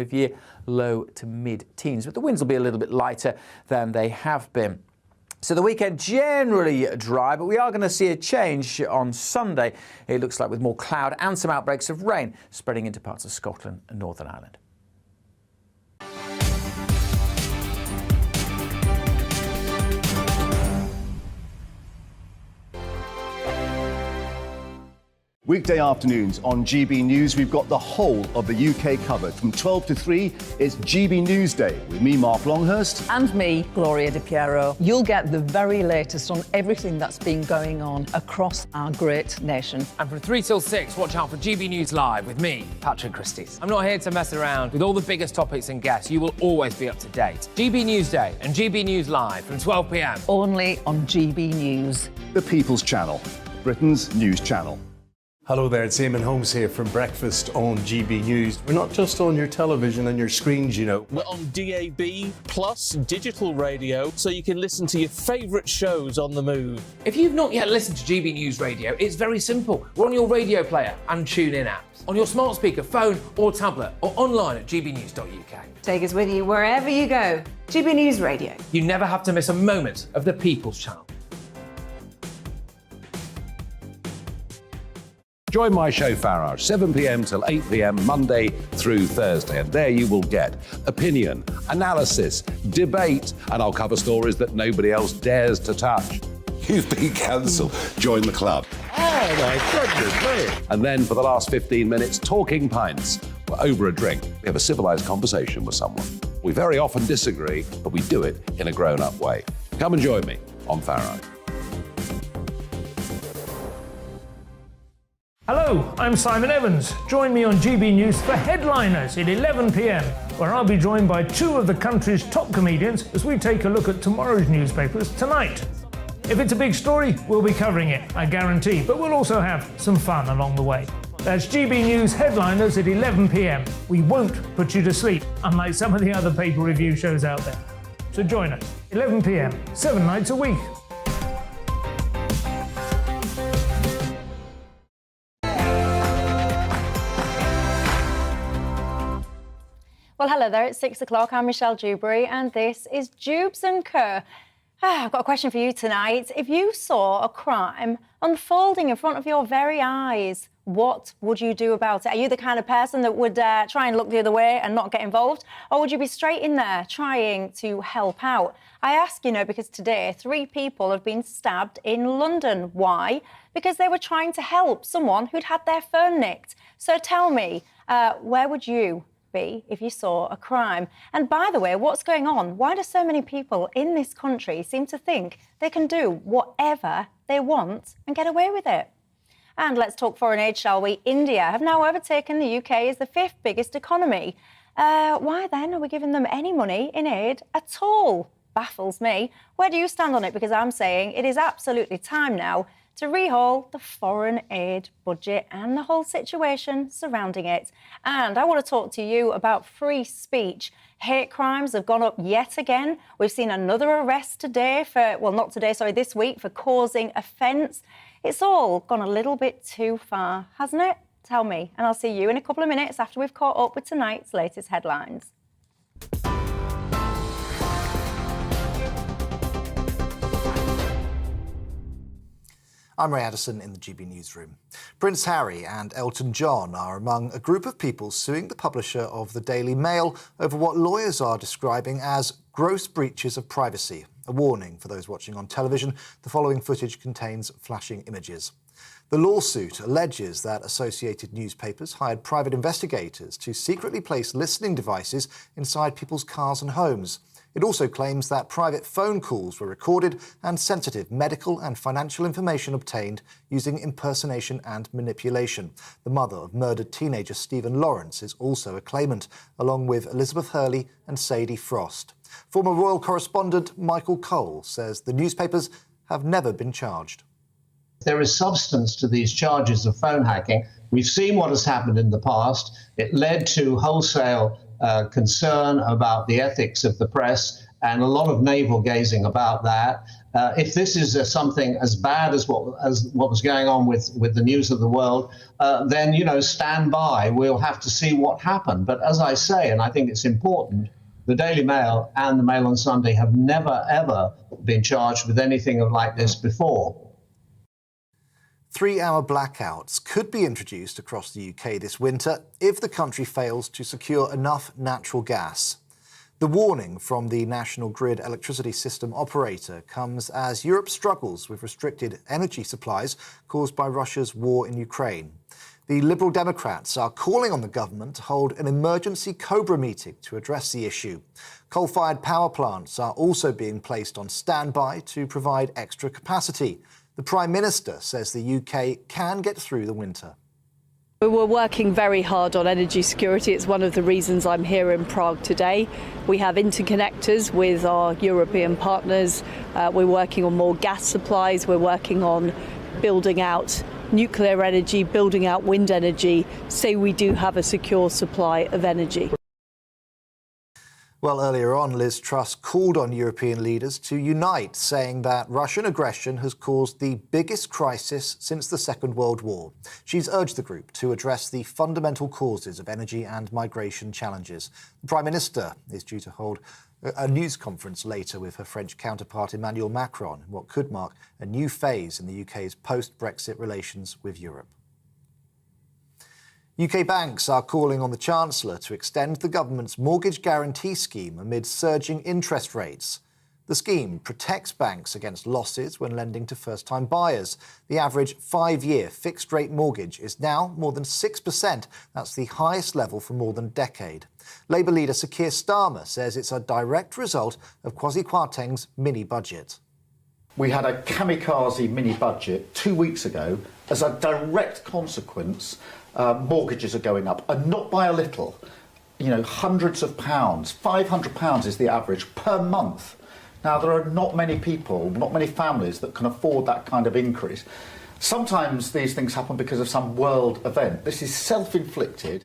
of year, low to mid-teens, but the winds will be a little bit lighter than they have been. So the weekend generally dry, but we are going to see a change on Sunday. It looks like with more cloud and some outbreaks of rain spreading into parts of Scotland and Northern Ireland. Weekday afternoons on GB News, we've got the whole of the UK covered. From 12 to 3, it's GB News Day with me, Mark Longhurst. And me, Gloria Di Piero. You'll get the very latest on everything that's been going on across our great nation. And from 3 till 6, watch out for GB News Live with me, Patrick Christys. I'm not here to mess around. With all the biggest topics and guests, you will always be up to date. GB News Day and GB News Live from 12 p.m. Only on GB News. The People's Channel, Britain's news channel. Hello there, it's Eamon Holmes here from Breakfast on GB News. We're not just on your television and your screens, you know. We're on DAB plus digital radio, so you can listen to your favourite shows on the move. If you've not yet listened to GB News Radio, it's very simple. We're on your radio player and TuneIn apps, on your smart speaker, phone or tablet, or online at gbnews.uk. Take us with you wherever you go. GB News Radio. You never have to miss a moment of the People's Channel. Join my show Farage, 7 p.m. till 8 p.m. Monday through Thursday, and there you will get opinion, analysis, debate, and I'll cover stories that nobody else dares to touch. You've been cancelled. Join the club. Oh my goodness me! And then for the last 15 minutes, talking pints. We're over a drink. We have a civilised conversation with someone. We very often disagree, but we do it in a grown-up way. Come and join me on Farage. Hello, I'm Simon Evans. Join me on GB News for Headliners at 11 p.m, where I'll be joined by two of the country's top comedians as we take a look at tomorrow's newspapers tonight. If it's a big story, we'll be covering it, I guarantee, but we'll also have some fun along the way. That's GB News Headliners at 11 p.m. We won't put you to sleep, unlike some of the other paper review shows out there. So join us, 11 p.m, 7 nights a week. Well, hello there, it's 6 o'clock. I'm Michelle Dewberry, and this is Dewbs & Co. I've got a question for you tonight. If you saw a crime unfolding in front of your very eyes, what would you do about it? Are you the kind of person that would try and look the other way and not get involved? Or would you be straight in there trying to help out? I ask, because today 3 people have been stabbed in London. Why? Because they were trying to help someone who'd had their phone nicked. So tell me, where would you be if you saw a crime? And by the way, what's going on? Why do so many people in this country seem to think they can do whatever they want and get away with it? And let's talk foreign aid, shall we? India have now overtaken the UK as the 5th biggest economy. Why then are we giving them any money in aid at all? Baffles me. Where do you stand on it? Because I'm saying it is absolutely time now to rehaul the foreign aid budget and the whole situation surrounding it. And I want to talk to you about free speech. Hate crimes have gone up yet again. We've seen another arrest today this week for causing offence. It's all gone a little bit too far, hasn't it? Tell me, and I'll see you in a couple of minutes after we've caught up with tonight's latest headlines. I'm Ray Addison in the GB Newsroom. Prince Harry and Elton John are among a group of people suing the publisher of the Daily Mail over what lawyers are describing as gross breaches of privacy. A warning for those watching on television, the following footage contains flashing images. The lawsuit alleges that Associated Newspapers hired private investigators to secretly place listening devices inside people's cars and homes. It also claims that private phone calls were recorded and sensitive medical and financial information obtained using impersonation and manipulation. The mother of murdered teenager Stephen Lawrence is also a claimant, along with Elizabeth Hurley and Sadie Frost. Former royal correspondent Michael Cole says the newspapers have never been charged. There is substance to these charges of phone hacking. We've seen what has happened in the past. It led to wholesale concern about the ethics of the press and a lot of navel-gazing about that. If this is something as bad as what was going on with the News of the World, then, stand by. We'll have to see what happened. But as I say, and I think it's important, the Daily Mail and the Mail on Sunday have never, ever been charged with anything like this before. 3-hour blackouts could be introduced across the UK this winter if the country fails to secure enough natural gas. The warning from the National Grid electricity system operator comes as Europe struggles with restricted energy supplies caused by Russia's war in Ukraine. The Liberal Democrats are calling on the government to hold an emergency COBRA meeting to address the issue. Coal-fired power plants are also being placed on standby to provide extra capacity. The Prime Minister says the UK can get through the winter. We're working very hard on energy security. It's one of the reasons I'm here in Prague today. We have interconnectors with our European partners. We're working on more gas supplies. We're working on building out nuclear energy, building out wind energy, so we do have a secure supply of energy. Well, earlier on, Liz Truss called on European leaders to unite, saying that Russian aggression has caused the biggest crisis since the Second World War. She's urged the group to address the fundamental causes of energy and migration challenges. The Prime Minister is due to hold a news conference later with her French counterpart Emmanuel Macron, in what could mark a new phase in the UK's post-Brexit relations with Europe. UK banks are calling on the Chancellor to extend the government's mortgage guarantee scheme amid surging interest rates. The scheme protects banks against losses when lending to first-time buyers. The average 5-year fixed-rate mortgage is now more than 6%. That's the highest level for more than a decade. Labour leader Sir Keir Starmer says it's a direct result of Kwasi Kwarteng's mini-budget. We had a kamikaze mini-budget 2 weeks ago. As a direct consequence, mortgages are going up, and not by a little. Hundreds of pounds. £500 is the average per month. Now, there are not many people, not many families that can afford that kind of increase. Sometimes these things happen because of some world event. This is self-inflicted.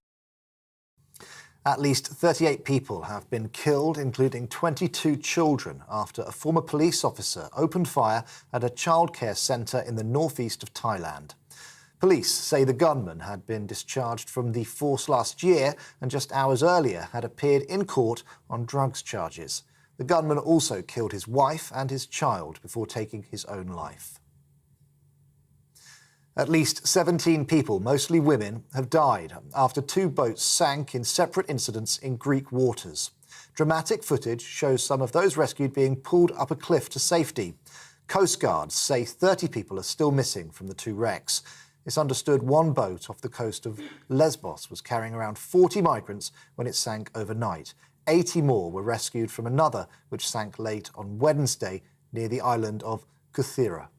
At least 38 people have been killed, including 22 children, after a former police officer opened fire at a childcare centre in the northeast of Thailand. Police say the gunman had been discharged from the force last year and just hours earlier had appeared in court on drugs charges. The gunman also killed his wife and his child before taking his own life. At least 17 people, mostly women, have died after 2 boats sank in separate incidents in Greek waters. Dramatic footage shows some of those rescued being pulled up a cliff to safety. Coast Guards say 30 people are still missing from the 2 wrecks. It's understood one boat off the coast of Lesbos was carrying around 40 migrants when it sank overnight. 80 more were rescued from another, which sank late on Wednesday near the island of Kuthira.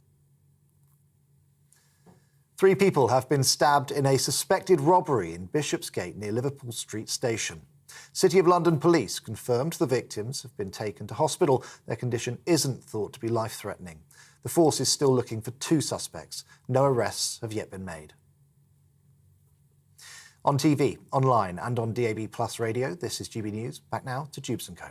3 people have been stabbed in a suspected robbery in Bishopsgate near Liverpool Street Station. City of London police confirmed the victims have been taken to hospital. Their condition isn't thought to be life-threatening. The force is still looking for 2 suspects. No arrests have yet been made. On TV, online and on DAB+ radio, this is GB News. Back now to Dewbs & Co.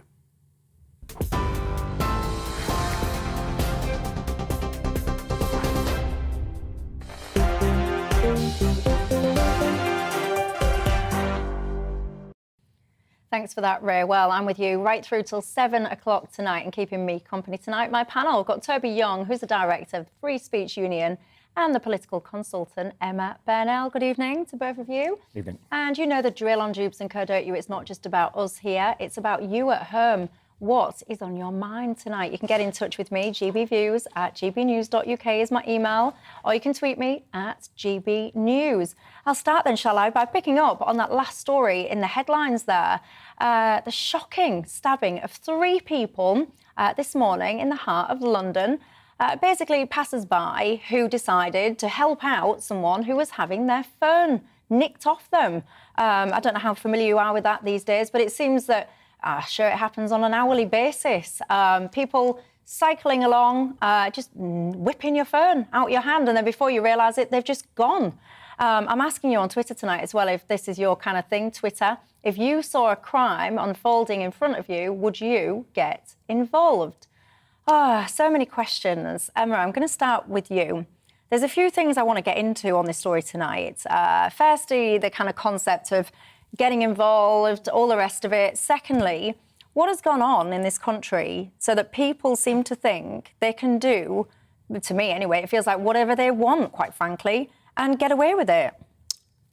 Thanks for that, Ray. Well, I'm with you right through till 7 o'clock tonight, and keeping me company tonight, my panel. We've got Toby Young, who's the director of the Free Speech Union, and the political consultant, Emma Burnell. Good evening to both of you. Evening. And you know the drill on Dewbs & Co, don't you? It's not just about us here, it's about you at home. What is on your mind tonight? You can get in touch with me, gbviews@gbnews.uk is my email, or you can tweet me at gbnews. I'll start then, shall I, by picking up on that last story in the headlines there. The shocking stabbing of 3 people this morning in the heart of London. Basically, passers-by who decided to help out someone who was having their phone nicked off them. I don't know how familiar you are with that these days, but it seems that sure, it happens on an hourly basis. People cycling along, just whipping your phone out your hand, and then before you realise it, they've just gone. I'm asking you on Twitter tonight as well, if this is your kind of thing, Twitter. If you saw a crime unfolding in front of you, would you get involved? So many questions. Emma, I'm going to start with you. There's a few things I want to get into on this story tonight. Firstly, the kind of concept of getting involved, all the rest of it. Secondly, what has gone on in this country so that people seem to think they can do, to me anyway, it feels like whatever they want, quite frankly, and get away with it?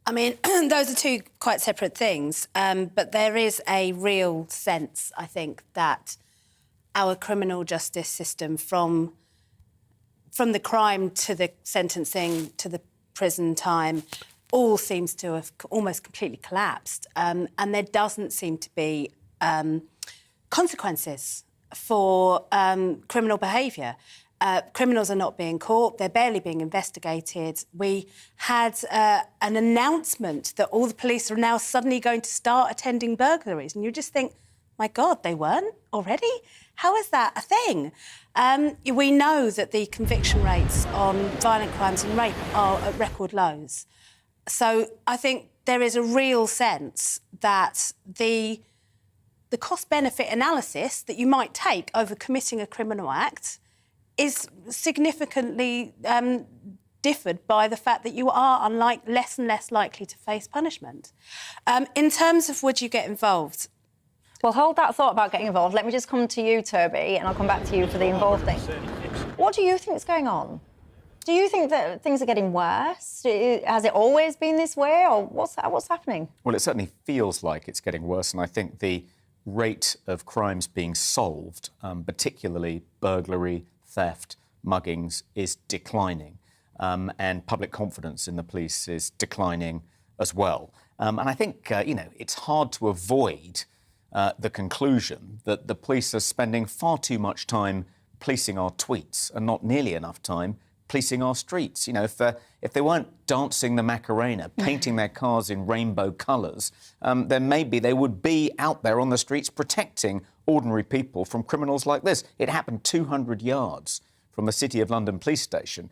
I mean, those are two quite separate things, but there is a real sense, I think, that our criminal justice system, from the crime to the sentencing to the prison time, all seems to have almost completely collapsed. And there doesn't seem to be consequences for criminal behaviour. Criminals are not being caught, they're barely being investigated. We had an announcement that all the police are now suddenly going to start attending burglaries, and you just think, my God, they weren't already? How is that a thing? We know that the conviction rates on violent crimes and rape are at record lows. So I think there is a real sense that the cost-benefit analysis that you might take over committing a criminal act is significantly differed by the fact that you are less and less likely to face punishment. In terms of would you get involved? Well, hold that thought about getting involved. Let me just come to you, Toby, and I'll come back to you for the involved thing. What do you think is going on? Do you think that things are getting worse? Has it always been this way, or what's happening? Well, it certainly feels like it's getting worse, and I think the rate of crimes being solved, particularly burglary, theft, muggings, is declining, and public confidence in the police is declining as well. And I think, it's hard to avoid the conclusion that the police are spending far too much time policing our tweets and not nearly enough time policing our streets. If they weren't dancing the Macarena, painting their cars in rainbow colours, then maybe they would be out there on the streets protecting ordinary people from criminals like this. It happened 200 yards from the City of London police station.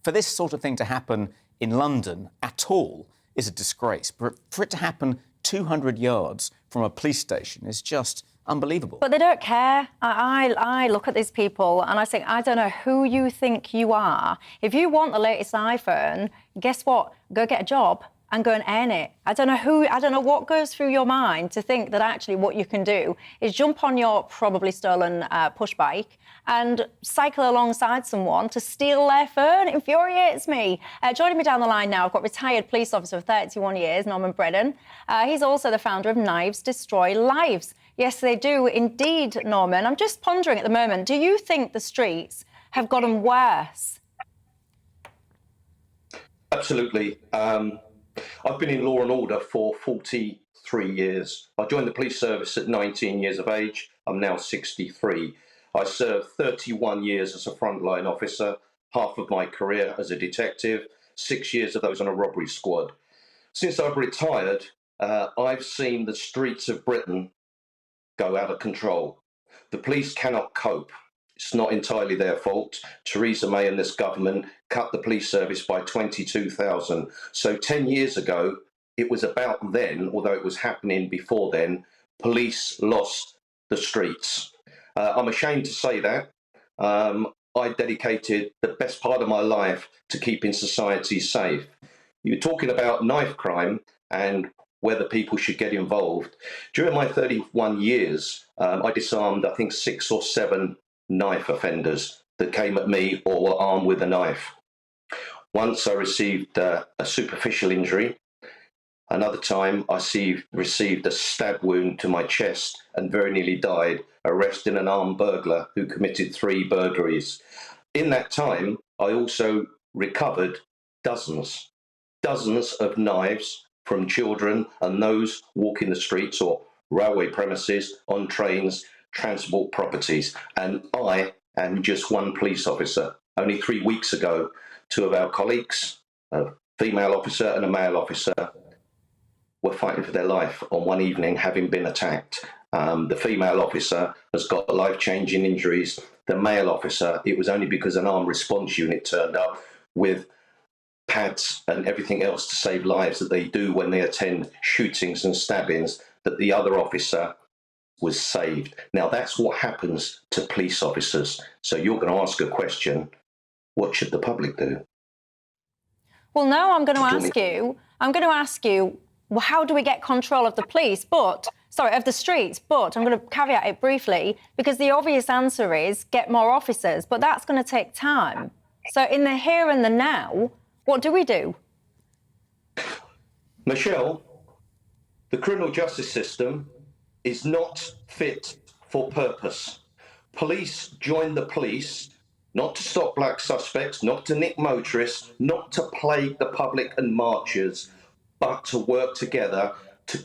For this sort of thing to happen in London at all is a disgrace. But for it to happen 200 yards from a police station is just unbelievable. But they don't care. I look at these people and I think, I don't know who you think you are. If you want the latest iPhone, guess what? Go get a job and go and earn it. I don't know what goes through your mind to think that actually what you can do is jump on your probably stolen push bike and cycle alongside someone to steal their phone. It infuriates me. Joining me down the line now, I've got retired police officer of 31 years, Norman Brennan. He's also the founder of Knives Destroy Lives. Yes, they do indeed, Norman. I'm just pondering at the moment, do you think the streets have gotten worse? Absolutely. I've been in law and order for 43 years. I joined the police service at 19 years of age. I'm now 63. I served 31 years as a frontline officer, half of my career as a detective, 6 years of those on a robbery squad. Since I've retired, I've seen the streets of Britain go out of control. The police cannot cope. It's not entirely their fault. Theresa May and this government cut the police service by 22,000. So 10 years ago, it was about then, although it was happening before then, police lost the streets. I'm ashamed to say that. I dedicated the best part of my life to keeping society safe. You're talking about knife crime and whether people should get involved. During my 31 years, I disarmed, I think, 6 or 7 knife offenders that came at me or were armed with a knife. Once I received a superficial injury. Another time I received a stab wound to my chest and very nearly died, arresting an armed burglar who committed 3 burglaries. In that time, I also recovered dozens of knives from children and those walking the streets or railway premises, on trains, transport properties. And I am just one police officer. Only 3 weeks ago, 2 of our colleagues, a female officer and a male officer, were fighting for their life on one evening, having been attacked. The female officer has got life-changing injuries. The male officer, it was only because an armed response unit turned up with pads and everything else to save lives that they do when they attend shootings and stabbings, that the other officer was saved. Now, that's what happens to police officers. So you're going to ask a question, what should the public do? Well, no, I'm going to ask you, well, how do we get control of the police? Of the streets. But I'm going to caveat it briefly, because the obvious answer is get more officers. But that's going to take time. So in the here and the now, what do we do? Michelle, the criminal justice system is not fit for purpose. Police join the police not to stop black suspects, not to nick motorists, not to plague the public and marchers, but to work together to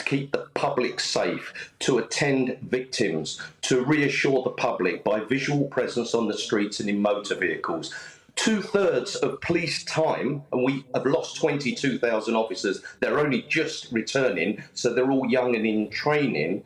keep the public safe, to attend victims, to reassure the public by visual presence on the streets and in motor vehicles. 2/3 of police time, and we have lost 22,000 officers, they're only just returning, so they're all young and in training.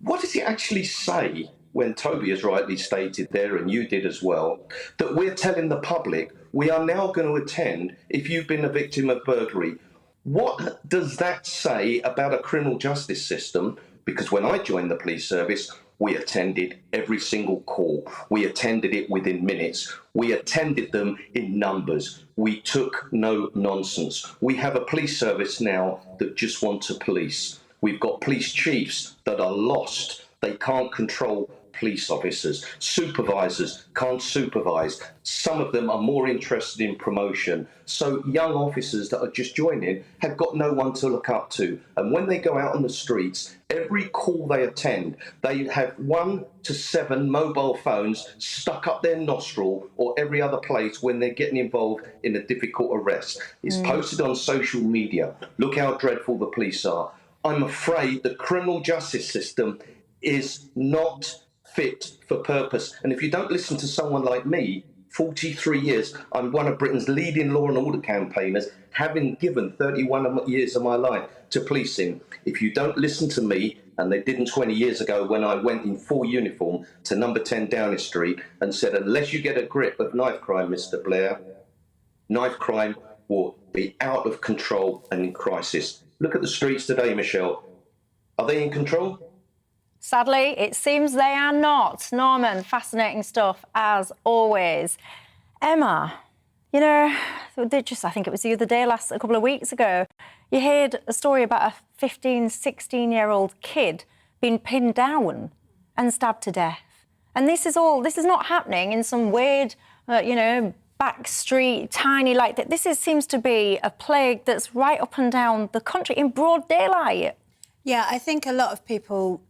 What does it actually say when Toby has rightly stated there, and you did as well, that we're telling the public we are now going to attend if you've been a victim of burglary? What does that say about a criminal justice system? Because when I joined the police service, we attended every single call. We attended it within minutes. We attended them in numbers. We took no nonsense. We have a police service now that just want to police. We've got police chiefs that are lost. They can't control police officers. Supervisors can't supervise. Some of them are more interested in promotion. So young officers that are just joining have got no one to look up to. And when they go out on the streets, every call they attend, they have 1 to 7 mobile phones stuck up their nostril or every other place when they're getting involved in a difficult arrest. It's posted on social media. Look how dreadful the police are. I'm afraid the criminal justice system is not fit for purpose. And if you don't listen to someone like me, 43 years, I'm one of Britain's leading law and order campaigners, having given 31 years of my life to policing. If you don't listen to me, and they didn't 20 years ago when I went in full uniform to number 10 Downing Street and said, unless you get a grip of knife crime, Mr. Blair, knife crime will be out of control and in crisis. Look at the streets today, Michelle. Are they in control? Sadly, it seems they are not. Norman, fascinating stuff as always. Emma, you know, I think it was the other day, a couple of weeks ago, you heard a story about a 15, 16-year-old kid being pinned down and stabbed to death. And this is not happening in some weird, back street, tiny like that. Seems to be a plague that's right up and down the country in broad daylight. Yeah, I think a lot of people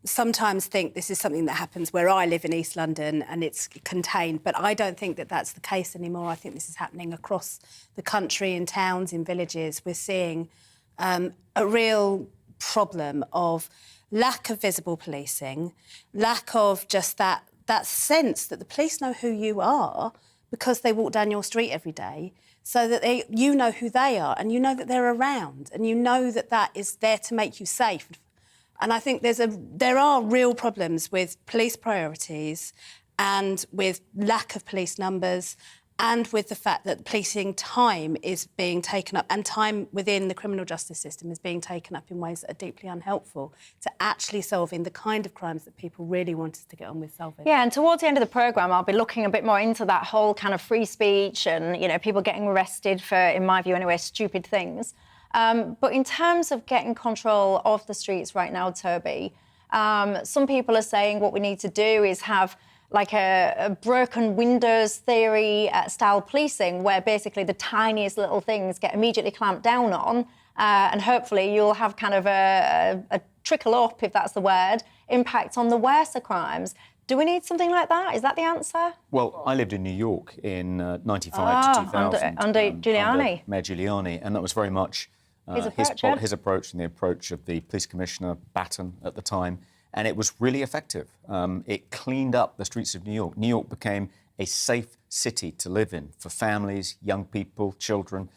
sometimes think this is something that happens where I live in East London and it's contained, but I don't think that that's the case anymore. I think this is happening across the country, in towns, in villages. We're seeing a real problem of lack of visible policing, lack of just that sense that the police know who you are because they walk down your street every day, so that you know who they are and you know that they're around and you know that that is there to make you safe. And I think there are real problems with police priorities and with lack of police numbers and with the fact that policing time is being taken up and time within the criminal justice system is being taken up in ways that are deeply unhelpful to actually solving the kind of crimes that people really want us to get on with solving. Yeah, and towards the end of the programme, I'll be looking a bit more into that whole kind of free speech and, people getting arrested for, in my view anyway, stupid things. But in terms of getting control of the streets right now, Toby, some people are saying what we need to do is have like a broken windows theory style policing, where basically the tiniest little things get immediately clamped down on, and hopefully you'll have kind of a trickle up, if that's the word, impact on the worser crimes. Do we need something like that? Is that the answer? Well, I lived in New York in 95 to 2000. Under Giuliani. Under Mayor Giuliani, and that was very much his approach and the approach of the police commissioner, Batten, at the time. And it was really effective. It cleaned up the streets of New York. New York became a safe city to live in for families, young people, children,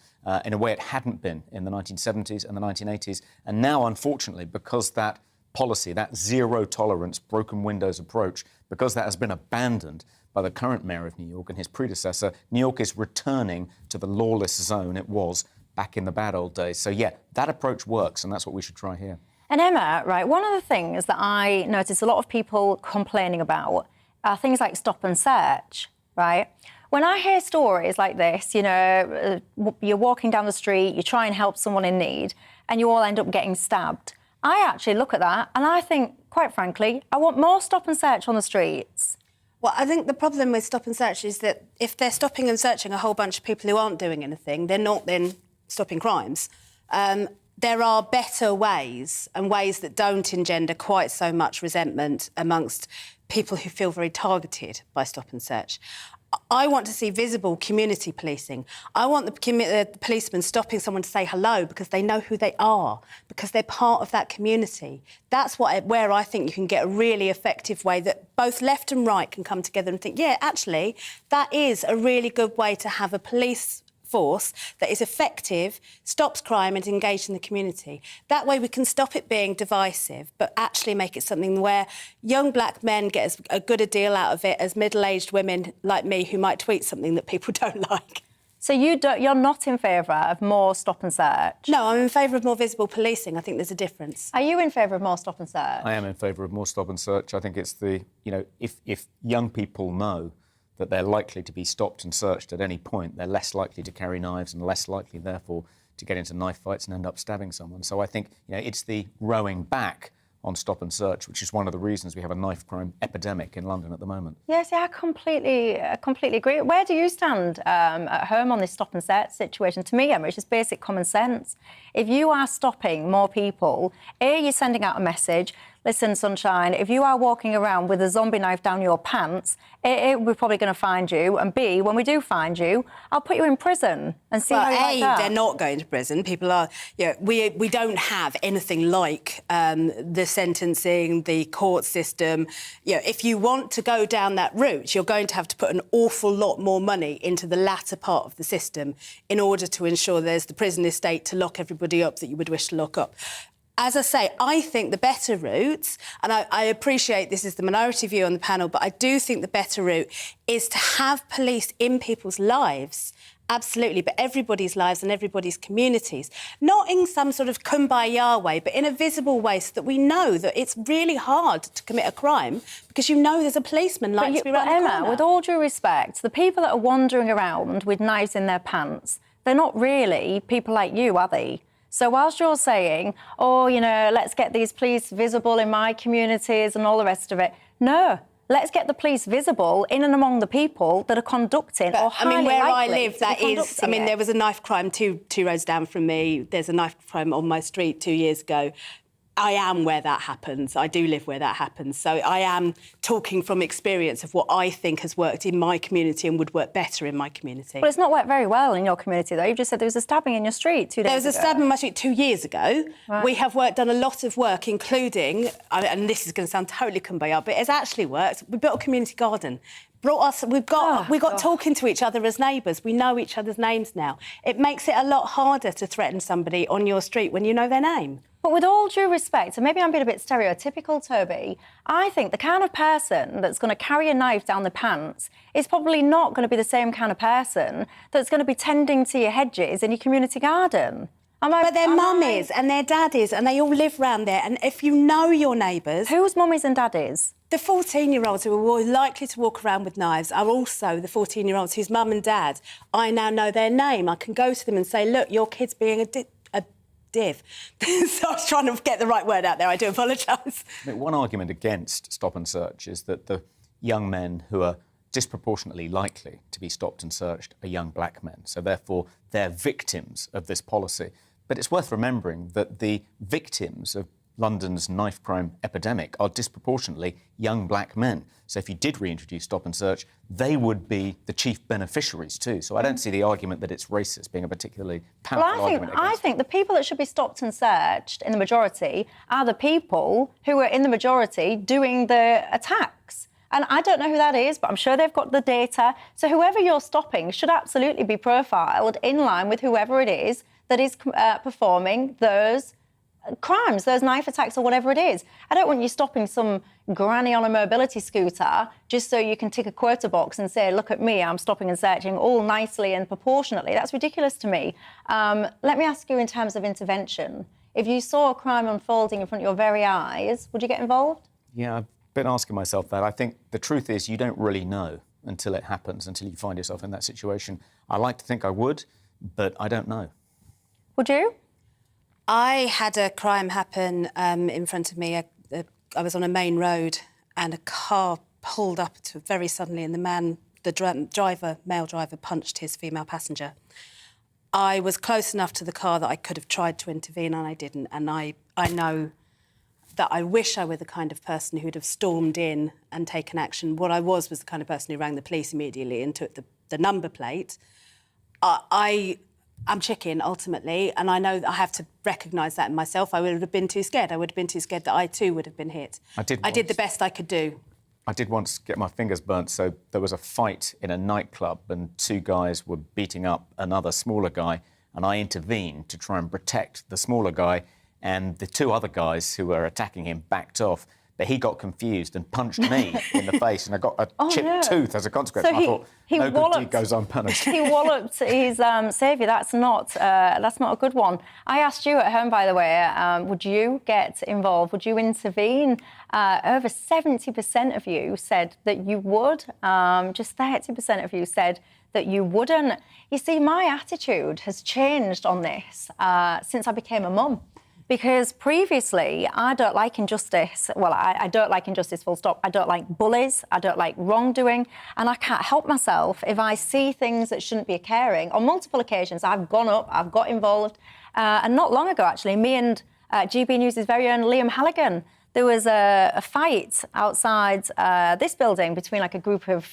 in a way it hadn't been in the 1970s and the 1980s. And now, unfortunately, because that policy, that zero-tolerance, broken windows approach, because that has been abandoned by the current mayor of New York and his predecessor, New York is returning to the lawless zone it was back in the bad old days. So, yeah, that approach works, and that's what we should try here. And Emma, right, one of the things that I notice a lot of people complaining about are things like stop and search, right? When I hear stories like this, you know, you're walking down the street, you try and help someone in need, and you all end up getting stabbed. I actually look at that and I think, quite frankly, I want more stop and search on the streets. Well, I think the problem with stop and search is that if they're stopping and searching a whole bunch of people who aren't doing anything, they're not then stopping crimes. There are better ways, and ways that don't engender quite so much resentment amongst people who feel very targeted by stop and search. I want to see visible community policing. I want the policeman stopping someone to say hello because they know who they are, because they're part of that community. That's where I think you can get a really effective way that both left and right can come together and think, yeah, actually, that is a really good way to have a police force that is effective, stops crime and engaged in the community. That way we can stop it being divisive, but actually make it something where young black men get as good a deal out of it as middle-aged women like me who might tweet something that people don't like. So you're not in favour of more stop and search? No, I'm in favour of more visible policing. I think there's a difference. Are you in favour of more stop and search? I am in favour of more stop and search. I think it's if young people know that they're likely to be stopped and searched at any point, they're less likely to carry knives and less likely, therefore, to get into knife fights and end up stabbing someone. So I think it's the rowing back on stop and search, which is one of the reasons we have a knife crime epidemic in London at the moment. Yes, I completely agree. Where do you stand at home on this stop and search situation? To me, Emma, it's just basic common sense. If you are stopping more people, you're sending out a message. Listen, sunshine, if you are walking around with a zombie knife down your pants, we're probably going to find you. And B, when we do find you, I'll put you in prison and see how you like that. They're not going to prison. People are, we don't have anything like the sentencing, the court system. If you want to go down that route, you're going to have to put an awful lot more money into the latter part of the system in order to ensure there's the prison estate to lock everybody up that you would wish to lock up. As I say, I think the better route, and I appreciate this is the minority view on the panel, but I do think the better route is to have police in people's lives, absolutely, but everybody's lives and everybody's communities. Not in some sort of kumbaya way, but in a visible way so that we know that it's really hard to commit a crime because you know there's a policeman like to be around the corner. Emma, with all due respect, the people that are wandering around with knives in their pants, they're not really people like you, are they? So whilst you're saying, let's get these police visible in my communities and all the rest of it, no, let's get the police visible in and among the people that are conducting or highly where I likely live, that is, there was a knife crime two roads down from me. There's a knife crime on my street 2 years ago. I am where that happens. I do live where that happens. So I am talking from experience of what I think has worked in my community and would work better in my community. But it's not worked very well in your community, though. You've just said there was a stabbing in your street 2 days ago. There was a stabbing in my street 2 years ago. Right. We have done a lot of work, including, and this is going to sound totally kumbaya, but it's actually worked. We built a community garden. We got talking to each other as neighbours. We know each other's names now. It makes it a lot harder to threaten somebody on your street when you know their name. But with all due respect, and maybe I'm being a bit stereotypical, Toby, I think the kind of person that's going to carry a knife down the pants is probably not going to be the same kind of person that's going to be tending to your hedges in your community garden. But their mummies and their daddies, and they all live round there. And if you know your neighbours... Whose mummies and daddies? The 14-year-olds who are more likely to walk around with knives are also the 14-year-olds whose mum and dad, I now know their name. I can go to them and say, look, your kid's being a div. So I was trying to get the right word out there. I do apologise. One argument against stop and search is that the young men who are disproportionately likely to be stopped and searched are young black men. So therefore, they're victims of this policy. But it's worth remembering that the victims of London's knife crime epidemic are disproportionately young black men. So if you did reintroduce stop and search, they would be the chief beneficiaries too. So I don't see the argument that it's racist being a particularly powerful argument against. I think the people that should be stopped and searched in the majority are the people who are in the majority doing the attacks. And I don't know who that is, but I'm sure they've got the data. So whoever you're stopping should absolutely be profiled in line with whoever it is that is performing those crimes, those knife attacks or whatever it is. I don't want you stopping some granny on a mobility scooter just so you can tick a quota box and say, look at me, I'm stopping and searching all nicely and proportionately. That's ridiculous to me. Let me ask you in terms of intervention. If you saw a crime unfolding in front of your very eyes, would you get involved? Yeah, I've been asking myself that. I think the truth is you don't really know until it happens, until you find yourself in that situation. I like to think I would, but I don't know. Would you? I had a crime happen in front of me. I was on a main road and a car pulled up very suddenly and the male driver, punched his female passenger. I was close enough to the car that I could have tried to intervene and I didn't. And I know that I wish I were the kind of person who'd have stormed in and taken action. What I was the kind of person who rang the police immediately and took the number plate. I'm chicken, ultimately, and I know that I have to recognise that in myself. I would have been too scared. I would have been too scared that I, too, would have been hit. I did the best I could do. I did once get my fingers burnt, so there was a fight in a nightclub and two guys were beating up another smaller guy, and I intervened to try and protect the smaller guy, and the two other guys who were attacking him backed off, but he got confused and punched me in the face, and I got a chipped tooth as a consequence. So I thought, no good deed goes unpunished. He walloped his saviour. That's not a good one. I asked you at home, by the way, would you get involved? Would you intervene? Over 70% of you said that you would. Just 30% of you said that you wouldn't. You see, my attitude has changed on this since I became a mum. Because previously, I don't like injustice. Well, I don't like injustice, full stop. I don't like bullies. I don't like wrongdoing. And I can't help myself if I see things that shouldn't be occurring. On multiple occasions, I've gone up, I've got involved. And not long ago, actually, me and GB News' very own Liam Halligan, there was a fight outside this building between like a group of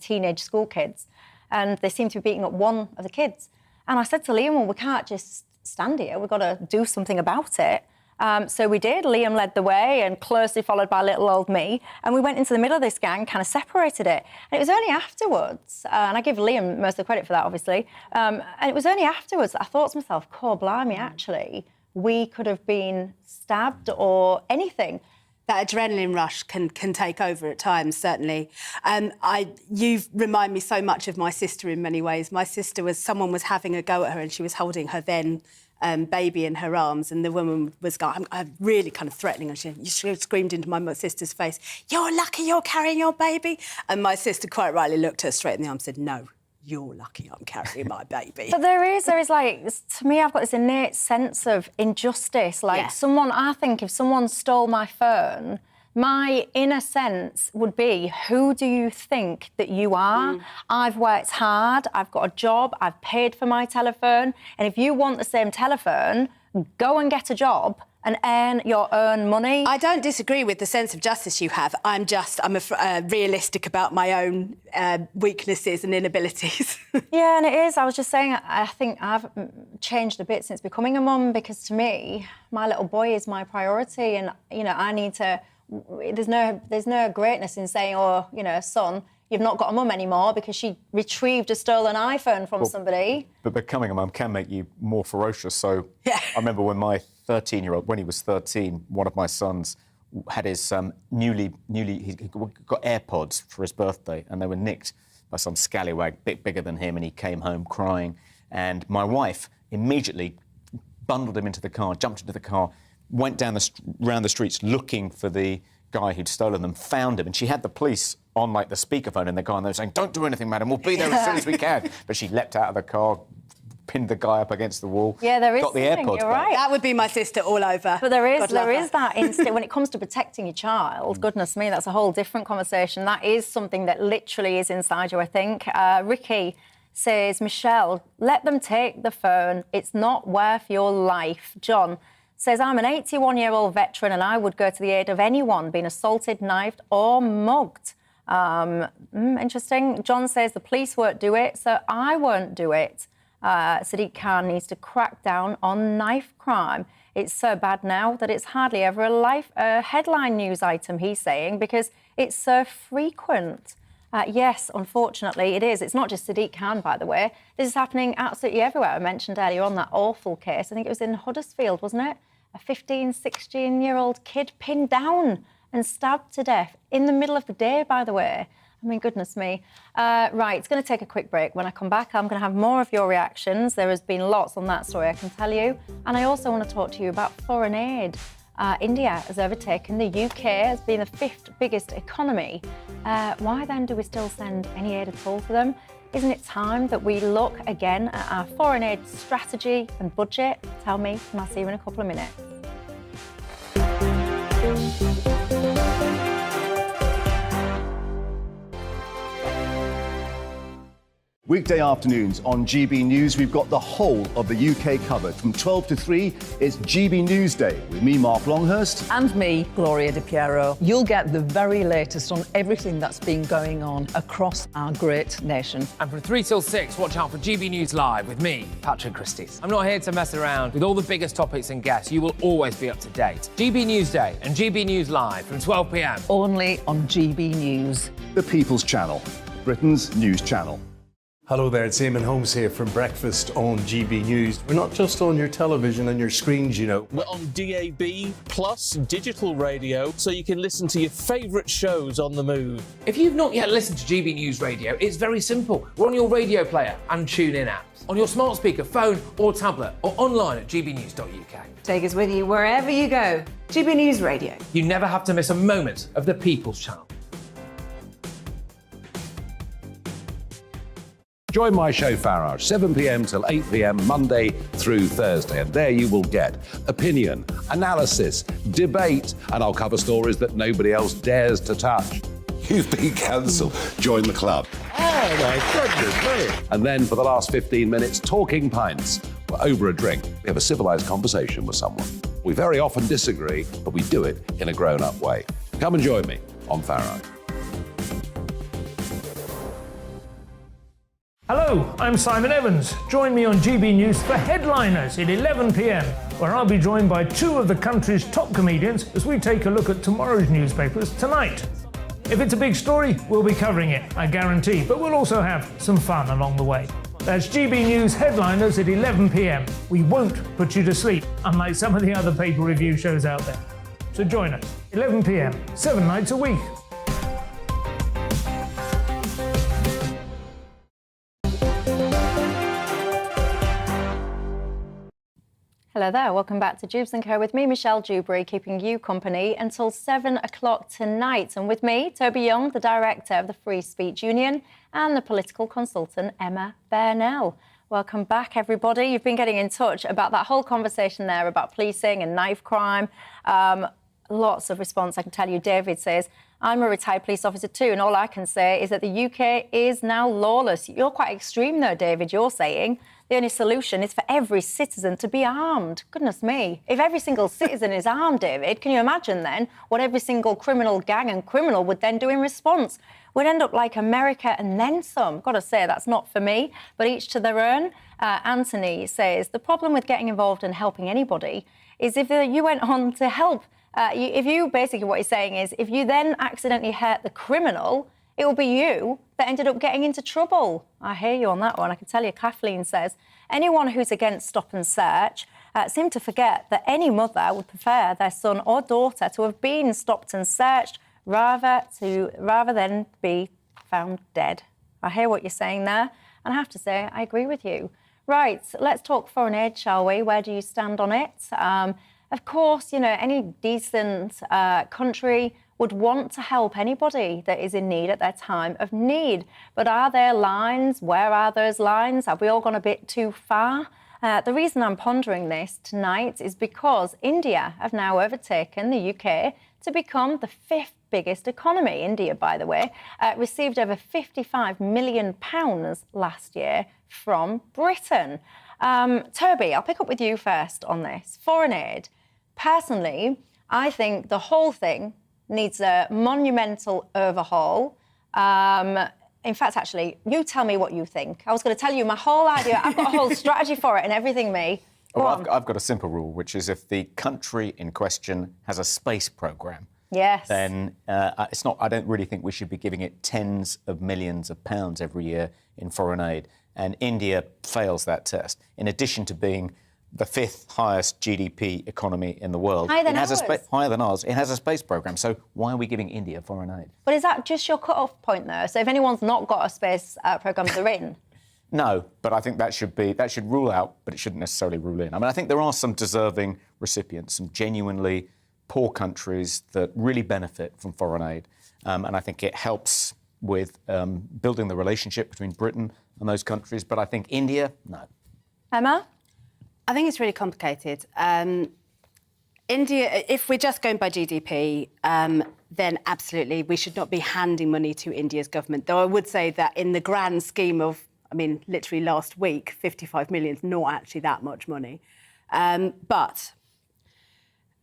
teenage school kids. And they seemed to be beating up one of the kids. And I said to Liam, well, we can't just stand here. We've got to do something about it. So we did. Liam led the way and closely followed by little old me. And we went into the middle of this gang, kind of separated it. And it was only afterwards, and I give Liam most of the credit for that, obviously, and it was only afterwards that I thought to myself, blimey, actually, we could have been stabbed or anything. That adrenaline rush can take over at times, certainly. You remind me so much of my sister in many ways. My sister someone was having a go at her and she was holding her then baby in her arms, and the woman was really kind of threatening, and she screamed into my sister's face, "You're lucky you're carrying your baby." And my sister quite rightly looked her straight in the arm and said, "No, you're lucky I'm carrying my baby." But there is like, to me, I've got this innate sense of injustice. Like I think if someone stole my phone, my inner sense would be, who do you think that you are? I've worked hard, I've got a job, I've paid for my telephone, and if you want the same telephone, go and get a job and earn your own money. I don't disagree with the sense of justice you have. I'm realistic about my own weaknesses and inabilities. Yeah, and it is. I was just saying, I think I've changed a bit since becoming a mum, because to me, my little boy is my priority, and I need to. There's no greatness in saying, son, you've not got a mum anymore because she retrieved a stolen iPhone from somebody. But becoming a mum can make you more ferocious. So I remember when my 13-year-old, when he was 13, one of my sons had his he got AirPods for his birthday, and they were nicked by some scallywag a bit bigger than him, and he came home crying. And my wife immediately bundled him into the car, jumped into the car, went round the streets looking for the guy who'd stolen them, found him, and she had the police on the speakerphone in the car, and they were saying, "Don't do anything, madam, we'll be there as soon as we can." But she leapt out of the car, pinned the guy up against the wall. Yeah, there is got the something, AirPods you're back. right. That would be my sister all over. But there is that instinct when it comes to protecting your child. Goodness me, that's a whole different conversation. That is something that literally is inside you, I think. Ricky says, Michelle, let them take the phone. It's not worth your life. John says, I'm an 81-year-old veteran and I would go to the aid of anyone being assaulted, knifed or mugged. Interesting. John says the police won't do it, so I won't do it. Sadiq Khan needs to crack down on knife crime. It's so bad now that it's hardly ever a headline news item, he's saying, because it's so frequent. Yes, unfortunately, it is. It's not just Sadiq Khan, by the way. This is happening absolutely everywhere. I mentioned earlier on that awful case. I think it was in Huddersfield, wasn't it? A 15, 16-year-old kid pinned down and stabbed to death in the middle of the day, by the way. I mean, goodness me. Right, it's going to take a quick break. When I come back, I'm going to have more of your reactions. There has been lots on that story, I can tell you. And I also want to talk to you about foreign aid. India has overtaken the UK as being the 5th biggest economy. Why then do we still send any aid at all to them? Isn't it time that we look again at our foreign aid strategy and budget? Tell me, and I'll see you in a couple of minutes. Weekday afternoons on GB News, we've got the whole of the UK covered. From 12 to 3, it's GB News Day with me, Mark Longhurst. And me, Gloria Di Piero. You'll get the very latest on everything that's been going on across our great nation. And from 3 till 6, watch out for GB News Live with me, Patrick Christys. I'm not here to mess around. With all the biggest topics and guests, you will always be up to date. GB News Day and GB News Live from 12 p.m. Only on GB News. The People's Channel, Britain's news channel. Hello there, it's Eamon Holmes here from Breakfast on GB News. We're not just on your television and your screens, you know. We're on DAB plus digital radio, so you can listen to your favourite shows on the move. If you've not yet listened to GB News Radio, it's very simple. We're on your radio player and TuneIn apps, on your smart speaker, phone or tablet, or online at gbnews.uk. Take us with you wherever you go. GB News Radio. You never have to miss a moment of the People's Channel. Join my show Farage, 7 p.m. till 8 p.m. Monday through Thursday. And there you will get opinion, analysis, debate, and I'll cover stories that nobody else dares to touch. You've been cancelled. Join the club. Oh my goodness me. And then for the last 15 minutes, talking pints. We're over a drink. We have a civilised conversation with someone. We very often disagree, but we do it in a grown-up way. Come and join me on Farage. Hello, I'm Simon Evans. Join me on GB News for Headliners at 11 p.m, where I'll be joined by 2 of the country's top comedians as we take a look at tomorrow's newspapers tonight. If it's a big story, we'll be covering it, I guarantee, but we'll also have some fun along the way. That's GB News Headliners at 11 p.m. We won't put you to sleep, unlike some of the other paper review shows out there. So join us, 11 p.m, 7 nights a week. Hello there, welcome back to Dewbs & Co with me, Michelle Dewberry, keeping you company until 7 o'clock tonight. And with me, Toby Young, the director of the Free Speech Union, and the political consultant, Emma Burnell. Welcome back, everybody. You've been getting in touch about that whole conversation there about policing and knife crime. Lots of response, I can tell you. David says, I'm a retired police officer too, and all I can say is that the UK is now lawless. You're quite extreme though, David, you're saying. The only solution is for every citizen to be armed. Goodness me. If every single citizen is armed, David, can you imagine then what every single criminal gang and criminal would then do in response? We'd end up like America and then some. Got to say, that's not for me, but each to their own. Anthony says, the problem with getting involved and helping anybody is if you went on to help, if you basically what he's saying is if you then accidentally hurt the criminal, it will be you that ended up getting into trouble. I hear you on that one. I can tell you, Kathleen says, anyone who's against stop and search seem to forget that any mother would prefer their son or daughter to have been stopped and searched rather than be found dead. I hear what you're saying there, and I have to say, I agree with you. Right, let's talk foreign aid, shall we? Where do you stand on it? Of course, you know, any decent country would want to help anybody that is in need at their time of need. But are there lines? Where are those lines? Have we all gone a bit too far? The reason I'm pondering this tonight is because India have now overtaken the UK to become the 5th biggest economy. India, by the way, received over £55 million last year from Britain. Toby, I'll pick up with you first on this. Foreign aid. Personally, I think the whole thing needs a monumental overhaul. In fact, actually, you tell me what you think. I was going to tell you my whole idea. I've got a whole strategy for it and everything, me. Well, I've got a simple rule, which is if the country in question has a space programme, yes, then it's not. I don't really think we should be giving it tens of millions of pounds every year in foreign aid. And India fails that test. In addition to being the 5th highest GDP economy in the world. Higher than it has ours. Higher than ours. It has a space programme. So why are we giving India foreign aid? But is that just your cut-off point, though? So if anyone's not got a space programme, they're in? No, but I think that should rule out, but it shouldn't necessarily rule in. I mean, I think there are some deserving recipients, some genuinely poor countries that really benefit from foreign aid. And I think it helps with building the relationship between Britain and those countries. But I think India, no. Emma? I think it's really complicated. India, if we're just going by GDP, then absolutely we should not be handing money to India's government. Though I would say that in the grand scheme of, I mean, literally last week, 55 million is not actually that much money. But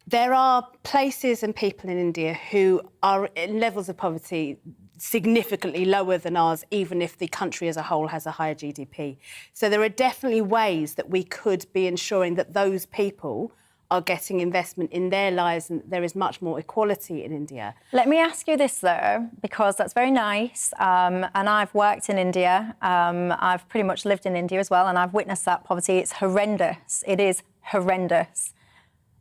there are places and people in India who are in levels of poverty significantly lower than ours, even if the country as a whole has a higher GDP. So there are definitely ways that we could be ensuring that those people are getting investment in their lives and there is much more equality in India. Let me ask you this, though, because that's very nice. And I've worked in India. I've pretty much lived in India as well, and I've witnessed that poverty. It's horrendous. It is horrendous.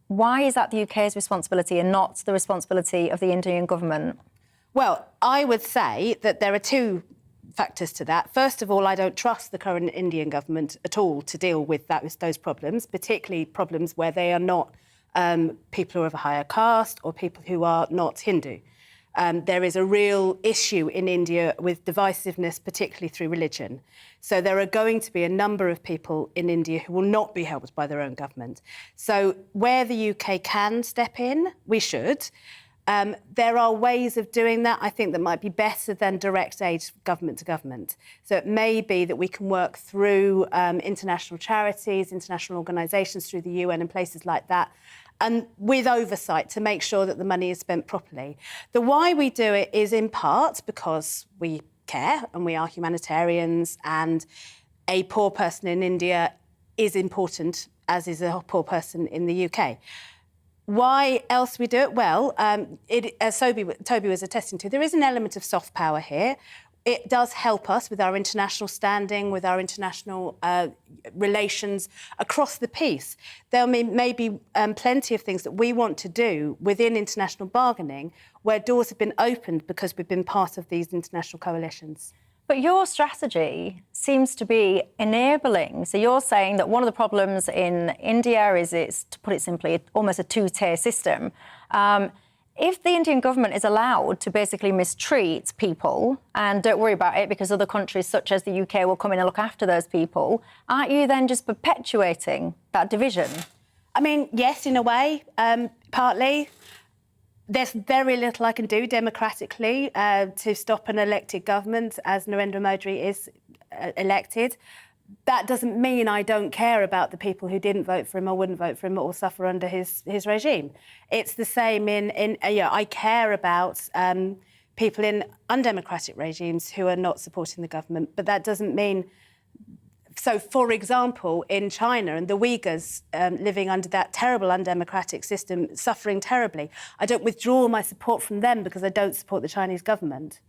Why is that the UK's responsibility and not the responsibility of the Indian government? Well, I would say that there are two factors to that. First of all, I don't trust the current Indian government at all to deal with those problems, particularly problems where they are not people who are of a higher caste or people who are not Hindu. There is a real issue in India with divisiveness, particularly through religion. So there are going to be a number of people in India who will not be helped by their own government. So where the UK can step in, we should. There are ways of doing that, I think, that might be better than direct aid government to government. So it may be that we can work through international charities, international organisations, through the UN and places like that, and with oversight to make sure that the money is spent properly. The why we do it is in part because we care and we are humanitarians, and a poor person in India is important, as is a poor person in the UK. Why else we do it? Well, as Toby was attesting to, there is an element of soft power here. It does help us with our international standing, with our international relations across the piece. There may be plenty of things that we want to do within international bargaining where doors have been opened because we've been part of these international coalitions. But your strategy seems to be enabling. So you're saying that one of the problems in India is it's, to put it simply, almost a two-tier system. If the Indian government is allowed to basically mistreat people, and don't worry about it because other countries such as the UK will come in and look after those people, aren't you then just perpetuating that division? I mean, yes, in a way, partly. There's very little I can do democratically to stop an elected government, as Narendra Modi is elected. That doesn't mean I don't care about the people who didn't vote for him or wouldn't vote for him or suffer under his regime. It's the same I care about people in undemocratic regimes who are not supporting the government, but that doesn't mean... So, for example, in China and the Uyghurs living under that terrible undemocratic system, suffering terribly, I don't withdraw my support from them because I don't support the Chinese government.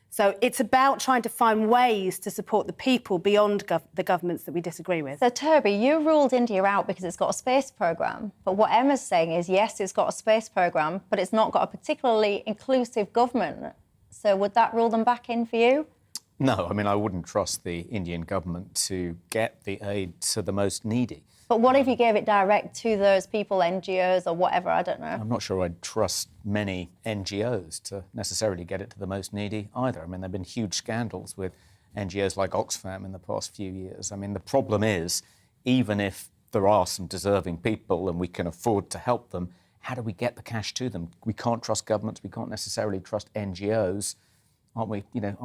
So it's about trying to find ways to support the people beyond the governments that we disagree with. So, Toby, you ruled India out because it's got a space programme. But what Emma's saying is, yes, it's got a space programme, but it's not got a particularly inclusive government. So would that rule them back in for you? No, I mean, I wouldn't trust the Indian government to get the aid to the most needy. But what if you gave it direct to those people, NGOs or whatever, I don't know? I'm not sure I'd trust many NGOs to necessarily get it to the most needy either. I mean, there have been huge scandals with NGOs like Oxfam in the past few years. I mean, the problem is, even if there are some deserving people and we can afford to help them, how do we get the cash to them? We can't trust governments, we can't necessarily trust NGOs. Aren't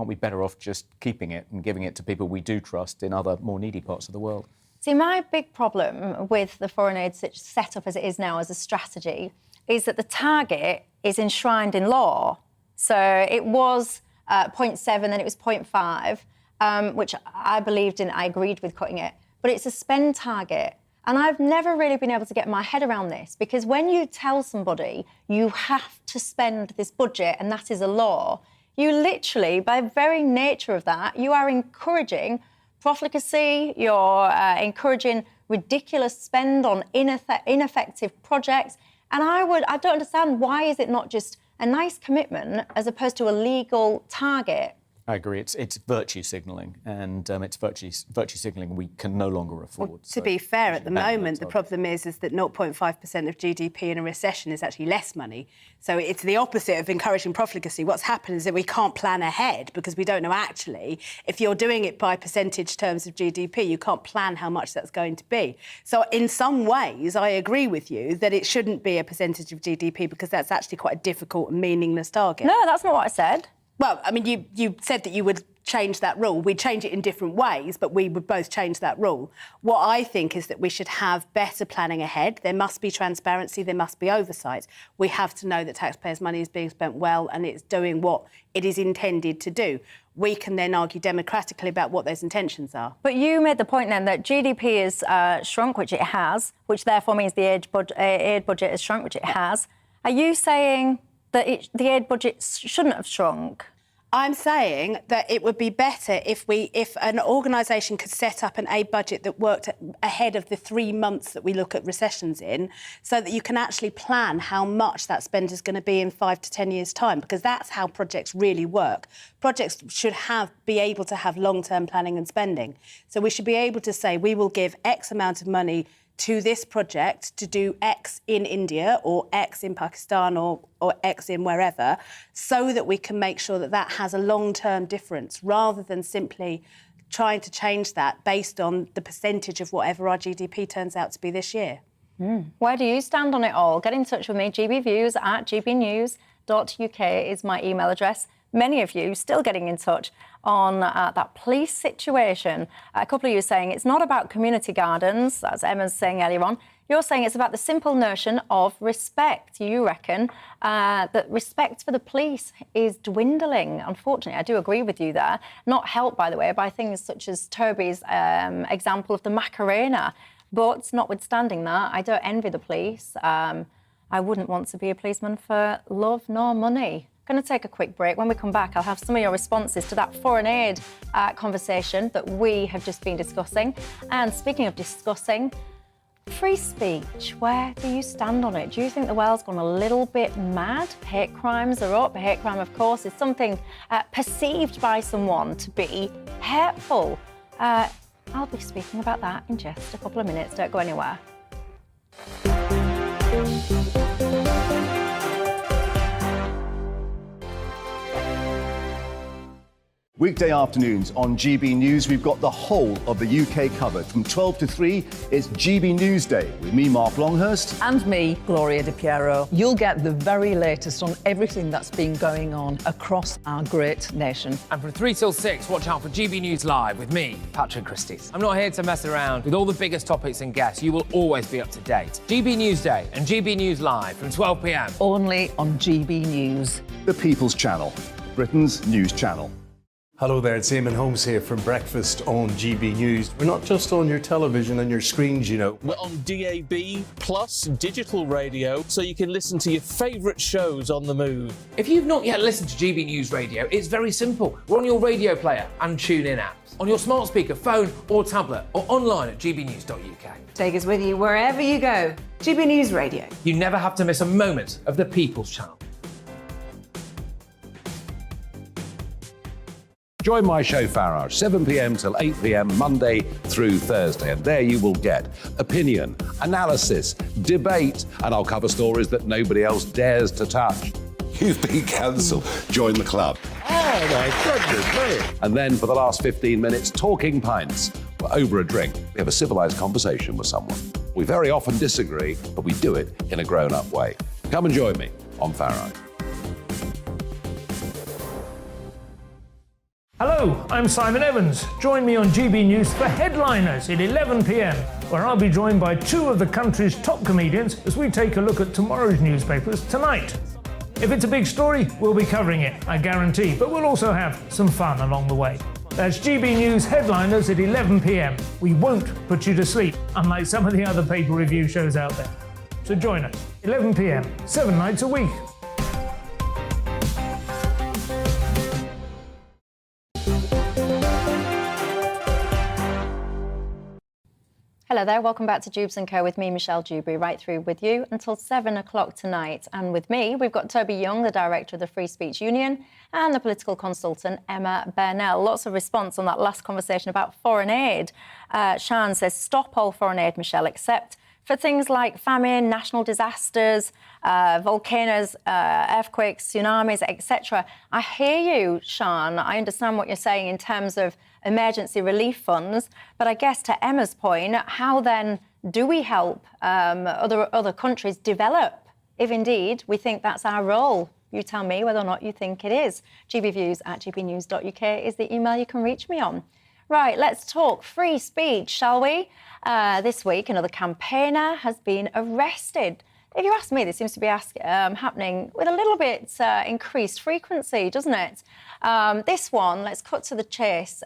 we better off just keeping it and giving it to people we do trust in other more needy parts of the world? See, my big problem with the foreign aid set up as it is now as a strategy is that the target is enshrined in law. So it was 0.7, then it was 0.5, which I believed in. I agreed with cutting it. But it's a spend target. And I've never really been able to get my head around this, because when you tell somebody you have to spend this budget and that is a law, you literally, by very nature of that, you are encouraging profligacy, you're encouraging ridiculous spend on ineffective projects. And I don't understand, why is it not just a nice commitment as opposed to a legal target? I agree. It's virtue signalling, and it's virtue signalling we can no longer afford. Well, to be fair, at the moment, the problem is that 0.5% of GDP in a recession is actually less money. So it's the opposite of encouraging profligacy. What's happened is that we can't plan ahead because we don't know actually. If you're doing it by percentage terms of GDP, you can't plan how much that's going to be. So in some ways, I agree with you that it shouldn't be a percentage of GDP because that's actually quite a difficult and meaningless target. No, that's not what I said. Well, I mean, you said that you would change that rule. We'd change it in different ways, but we would both change that rule. What I think is that we should have better planning ahead. There must be transparency, there must be oversight. We have to know that taxpayers' money is being spent well and it's doing what it is intended to do. We can then argue democratically about what those intentions are. But you made the point then that GDP is shrunk, which it has, which therefore means the aid budget has shrunk, which it has. Are you saying that the aid budget shouldn't have shrunk? I'm saying that it would be better if an organisation could set up an aid budget that worked ahead of the 3 months that we look at recessions in, so that you can actually plan how much that spend is going to be in 5 to 10 years' time, because that's how projects really work. Projects should be able to have long-term planning and spending. So we should be able to say we will give X amount of money to this project to do X in India or X in Pakistan or X in wherever, so that we can make sure that that has a long-term difference, rather than simply trying to change that based on the percentage of whatever our GDP turns out to be this year. Where do you stand on it all? Get in touch with me. gbviews@gbnews.uk is my email address. Many of you still getting in touch on that police situation. A couple of you saying it's not about community gardens, as Emma's saying earlier on. You're saying it's about the simple notion of respect. You reckon that respect for the police is dwindling. Unfortunately, I do agree with you there. Not helped, by the way, by things such as Toby's example of the Macarena. But notwithstanding that, I don't envy the police. I wouldn't want to be a policeman for love nor money. Going to take a quick break. When we come back, I'll have some of your responses to that foreign aid conversation that we have just been discussing. And speaking of discussing, free speech, where do you stand on it? Do you think the world's gone a little bit mad? Hate crimes are up. Hate crime, of course, is something perceived by someone to be hateful. I'll be speaking about that in just a couple of minutes. Don't go anywhere. Weekday afternoons on GB News, we've got the whole of the UK covered. From 12 to 3, it's GB News Day with me, Mark Longhurst. And me, Gloria Di Piero. You'll get the very latest on everything that's been going on across our great nation. And from 3 till 6, watch out for GB News Live with me, Patrick Christys. I'm not here to mess around. With all the biggest topics and guests, you will always be up to date. GB News Day and GB News Live from 12 p.m. Only on GB News. The People's Channel, Britain's news channel. Hello there, it's Eamon Holmes here from Breakfast on GB News. We're not just on your television and your screens, you know. We're on DAB plus digital radio, so you can listen to your favourite shows on the move. If you've not yet listened to GB News Radio, it's very simple. We're on your radio player and TuneIn apps, on your smart speaker, phone or tablet, or online at gbnews.uk. Take us with you wherever you go. GB News Radio. You never have to miss a moment of the People's Channel. Join my show Farage, 7 p.m. till 8 p.m. Monday through Thursday. And there you will get opinion, analysis, debate, and I'll cover stories that nobody else dares to touch. You've been cancelled. Join the club. Oh my goodness me. And then for the last 15 minutes, talking pints. We're over a drink. We have a civilised conversation with someone. We very often disagree, but we do it in a grown-up way. Come and join me on Farage. Hello, I'm Simon Evans. Join me on GB News for Headliners at 11 p.m, where I'll be joined by 2 of the country's top comedians as we take a look at tomorrow's newspapers tonight. If it's a big story, we'll be covering it, I guarantee, but we'll also have some fun along the way. That's GB News Headliners at 11 p.m. We won't put you to sleep, unlike some of the other paper review shows out there. So join us, 11 p.m, 7 nights a week. Hello there, welcome back to Dewbs & Co with me, Michelle Dewberry, right through with you until 7 o'clock tonight. And with me, we've got Toby Young, the director of the Free Speech Union, and the political consultant, Emma Burnell. Lots of response on that last conversation about foreign aid. Sian says, stop all foreign aid, Michelle, except for things like famine, national disasters, volcanoes, earthquakes, tsunamis, etc. I hear you, Sian. I understand what you're saying in terms of emergency relief funds. But I guess to Emma's point, how then do we help other countries develop, if indeed we think that's our role? You tell me whether or not you think it is. gbviews@gbnews.uk is the email you can reach me on. Right, let's talk free speech, shall we? This week, another campaigner has been arrested. If you ask me, this seems to be happening with a little bit increased frequency, doesn't it? This one, let's cut to the chase.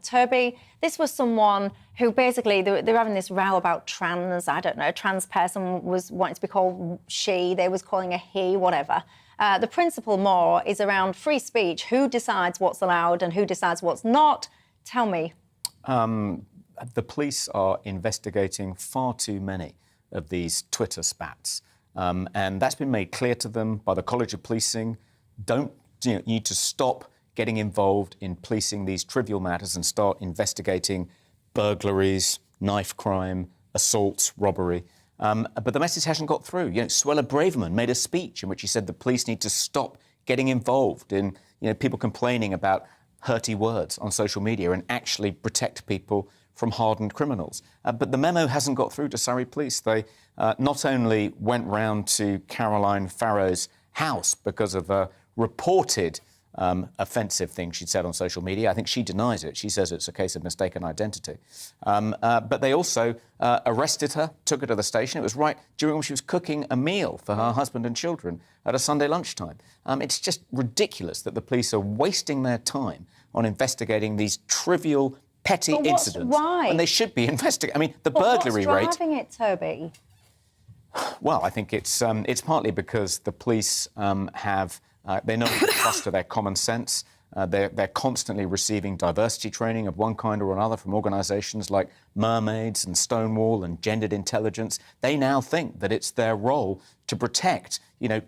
Toby, this was someone who basically, they were having this row about trans, I don't know, a trans person was wanting to be called she, they was calling her he, whatever. The principle more is around free speech. Who decides what's allowed and who decides what's not? Tell me. The police are investigating far too many of these Twitter spats. And that's been made clear to them by the College of Policing. You need to stop getting involved in policing these trivial matters and start investigating burglaries, knife crime, assaults, robbery. But the message hasn't got through. Suella Braverman made a speech in which she said the police need to stop getting involved in people complaining about hurty words on social media and actually protect people from hardened criminals. But the memo hasn't got through to Surrey Police. They not only went round to Caroline Farrow's house because of a reported offensive thing she'd said on social media. I think she denies it. She says it's a case of mistaken identity. But they also arrested her, took her to the station. It was right during when she was cooking a meal for her husband and children at a Sunday lunchtime. It's just ridiculous that the police are wasting their time on investigating these trivial, petty incidents. Why? And they should be investigating. I mean, the burglary rate... What's driving it, Toby? Well, I think it's partly because the police have... they're not able to trust their common sense. They're constantly receiving diversity training of one kind or another from organisations like Mermaids and Stonewall and Gendered Intelligence. They now think that it's their role to protect,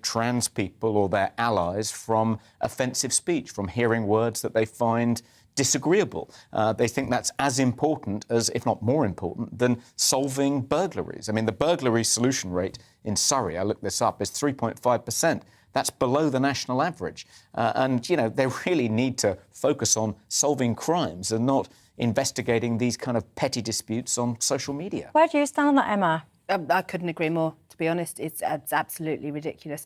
trans people or their allies from offensive speech, from hearing words that they find disagreeable. They think that's as important as, if not more important, than solving burglaries. I mean, the burglary solution rate in Surrey, I looked this up, is 3.5%. That's below the national average. And, they really need to focus on solving crimes and not investigating these kind of petty disputes on social media. Where do you stand on that, Emma? I couldn't agree more, to be honest. It's absolutely ridiculous.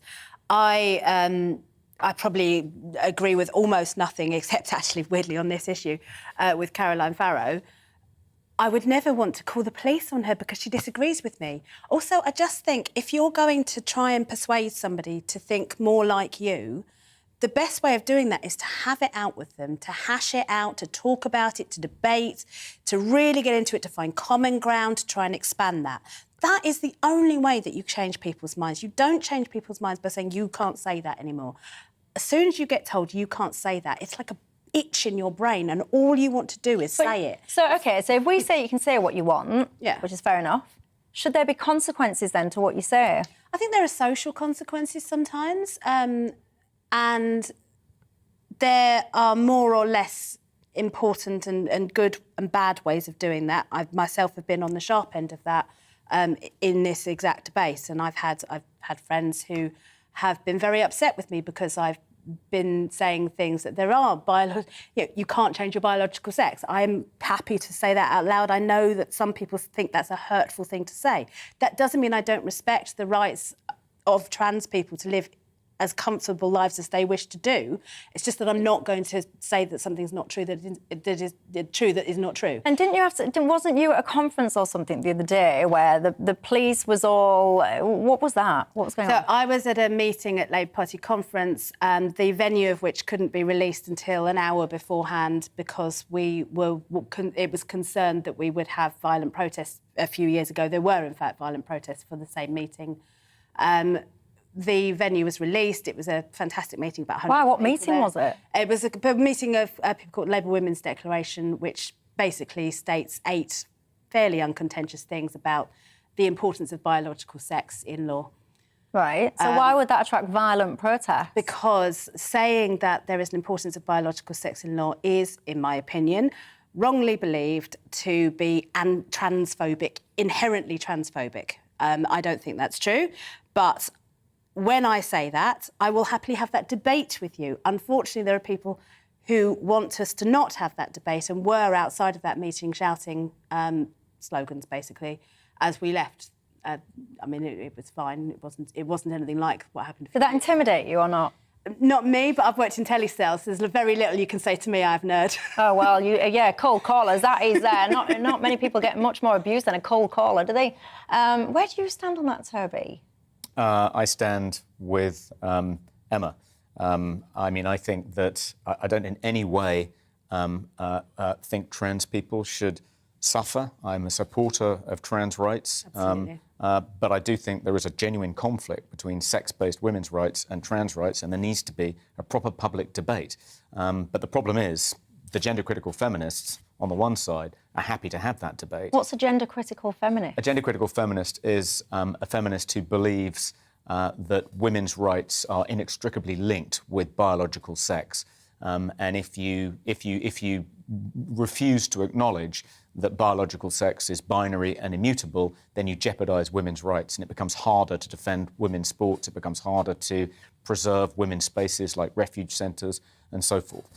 I probably agree with almost nothing, except actually, weirdly, on this issue with Caroline Farrow. I would never want to call the police on her because she disagrees with me. Also, I just think if you're going to try and persuade somebody to think more like you, the best way of doing that is to have it out with them, to hash it out, to talk about it, to debate, to really get into it, to find common ground, to try and expand that. That is the only way that you change people's minds. You don't change people's minds by saying you can't say that anymore. As soon as you get told you can't say that, it's like a itch in your brain and all you want to do is say it. So if we say you can say what you want, which is fair enough, should there be consequences then to what you say? I think there are social consequences sometimes, and there are more or less important and good and bad ways of doing that. I myself have been on the sharp end of that in this exact debate, and I've had friends who have been very upset with me because I've been saying things that there are you can't change your biological sex. I'm happy to say that out loud. I know that some people think that's a hurtful thing to say. That doesn't mean I don't respect the rights of trans people to live as comfortable lives as they wish to do. It's just that I'm not going to say that something's not true that is true that is not true. And wasn't you at a conference or something the other day where the police was all... What was that? What was going on? So I was at a meeting at Labour Party conference, the venue of which couldn't be released until an hour beforehand because it was concerned that we would have violent protests a few years ago. There were, in fact, violent protests for the same meeting. The venue was released. It was a fantastic meeting, about 100 Wow, what people meeting there. was it? It was a meeting of people called Labour Women's Declaration, which basically states 8 fairly uncontentious things about the importance of biological sex in law. Right. So why would that attract violent protest? Because saying that there is an importance of biological sex in law is, in my opinion, wrongly believed to be transphobic, inherently transphobic. I don't think that's true. But when I say that, I will happily have that debate with you. Unfortunately, there are people who want us to not have that debate and were outside of that meeting shouting slogans, basically, as we left. I mean, it was fine. It wasn't anything like what happened. Did that intimidate you or not? Not me, but I've worked in telesales. So there's very little you can say to me, I've nerd. Oh, well, cold callers. That is not many people get much more abuse than a cold caller, do they? Where do you stand on that, Toby? I stand with Emma. I mean, I think that I don't in any way think trans people should suffer. I'm a supporter of trans rights. Absolutely. But I do think there is a genuine conflict between sex-based women's rights and trans rights, and there needs to be a proper public debate. But the problem is the gender-critical feminists on the one side are happy to have that debate. What's a gender-critical feminist? A gender-critical feminist is a feminist who believes that women's rights are inextricably linked with biological sex. And if you refuse to acknowledge that biological sex is binary and immutable, then you jeopardise women's rights, and it becomes harder to defend women's sports, it becomes harder to preserve women's spaces like refuge centres and so forth.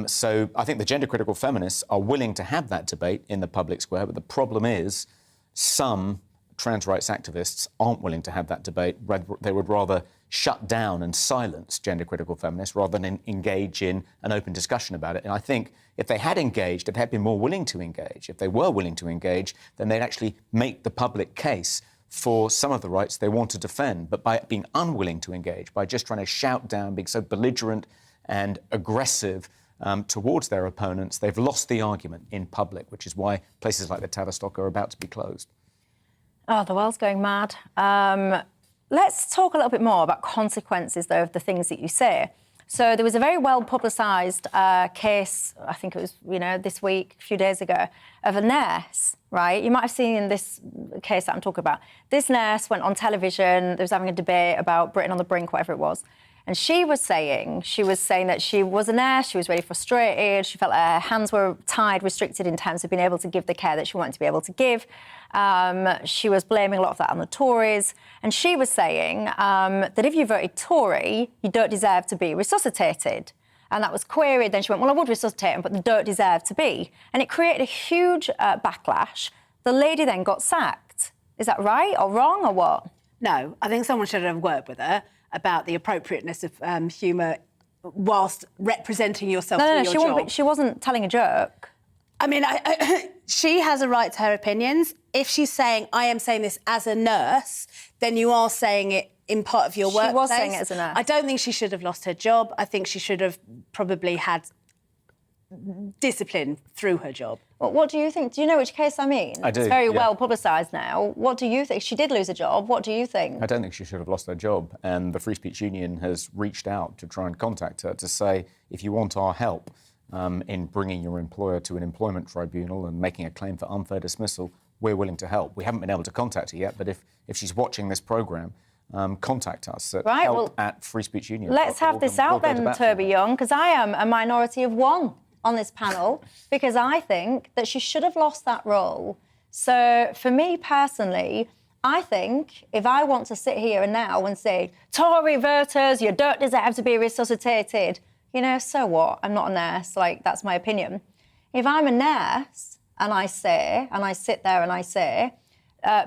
So I think the gender-critical feminists are willing to have that debate in the public square, but the problem is some trans rights activists aren't willing to have that debate. They would rather shut down and silence gender-critical feminists rather than engage in an open discussion about it. And I think if they had engaged, if they had been more willing to engage, if they were willing to engage, then they'd actually make the public case for some of the rights they want to defend. But by being unwilling to engage, by just trying to shout down, being so belligerent and aggressive towards their opponents, they've lost the argument in public, which is why places like the Tavistock are about to be closed. Oh, the world's going mad. Let's talk a little bit more about consequences, though, of the things that you say. So there was a very well-publicised case, I think it was, this week, a few days ago, of a nurse, right? You might have seen this case that I'm talking about. This nurse went on television, they was having a debate about Britain on the brink, whatever it was. And she was saying that she was a nurse, she was really frustrated, she felt her hands were tied, restricted in terms of being able to give the care that she wanted to be able to give. She was blaming a lot of that on the Tories. And she was saying that if you voted Tory, you don't deserve to be resuscitated. And that was queried. Then she went, well, I would resuscitate them, but they don't deserve to be. And it created a huge backlash. The lady then got sacked. Is that right or wrong or what? No, I think someone should have worked with her about the appropriateness of humour whilst representing yourself through your job. She wasn't telling a joke. I mean, she has a right to her opinions. If she's saying, I am saying this as a nurse, then you are saying it in part of your workplace. She was saying it as a nurse. I don't think she should have lost her job. I think she should have probably had discipline through her job. Well, what do you think? Do you know which case I mean? I do. It's very well publicised now. What do you think? She did lose a job. What do you think? I don't think she should have lost her job. And the Free Speech Union has reached out to try and contact her to say, if you want our help in bringing your employer to an employment tribunal and making a claim for unfair dismissal, we're willing to help. We haven't been able to contact her yet, but if she's watching this programme, contact us at at Free Speech Union. Let's have this out then, Toby Young, because I am a minority of one on this panel, because I think that she should have lost that role. So for me personally, I think if I want to sit here and now and say, Tory voters, you don't deserve to be resuscitated, so what? I'm not a nurse, that's my opinion. If I'm a nurse and I sit there and I say,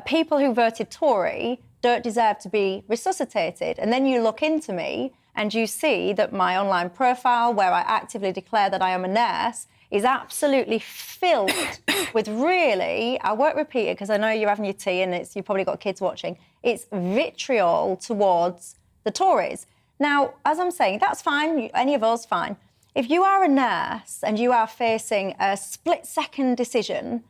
people who voted Tory don't deserve to be resuscitated, and then you look into me and you see that my online profile, where I actively declare that I am a nurse, is absolutely filled with really, I won't repeat it because I know you're having your tea and you've probably got kids watching, it's vitriol towards the Tories. Now, as I'm saying, that's fine, any of us, fine. If you are a nurse and you are facing a split-second decision,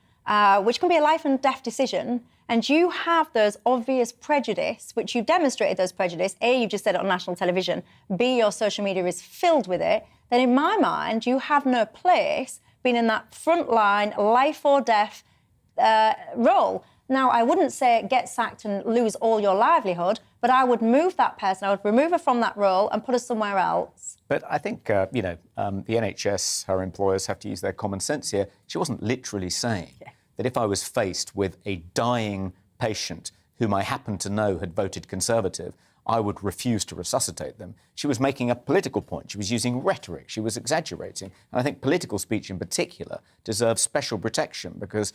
which can be a life and death decision, and you have those obvious prejudice, which you've demonstrated those prejudice, A, you've just said it on national television, B, your social media is filled with it, then in my mind, you have no place being in that front line, life or death role. Now, I wouldn't say get sacked and lose all your livelihood, but I would move that person, I would remove her from that role and put her somewhere else. But I think, the NHS, her employers have to use their common sense here. She wasn't literally saying that if I was faced with a dying patient whom I happened to know had voted Conservative, I would refuse to resuscitate them. She was making a political point. She was using rhetoric. She was exaggerating. And I think political speech in particular deserves special protection because,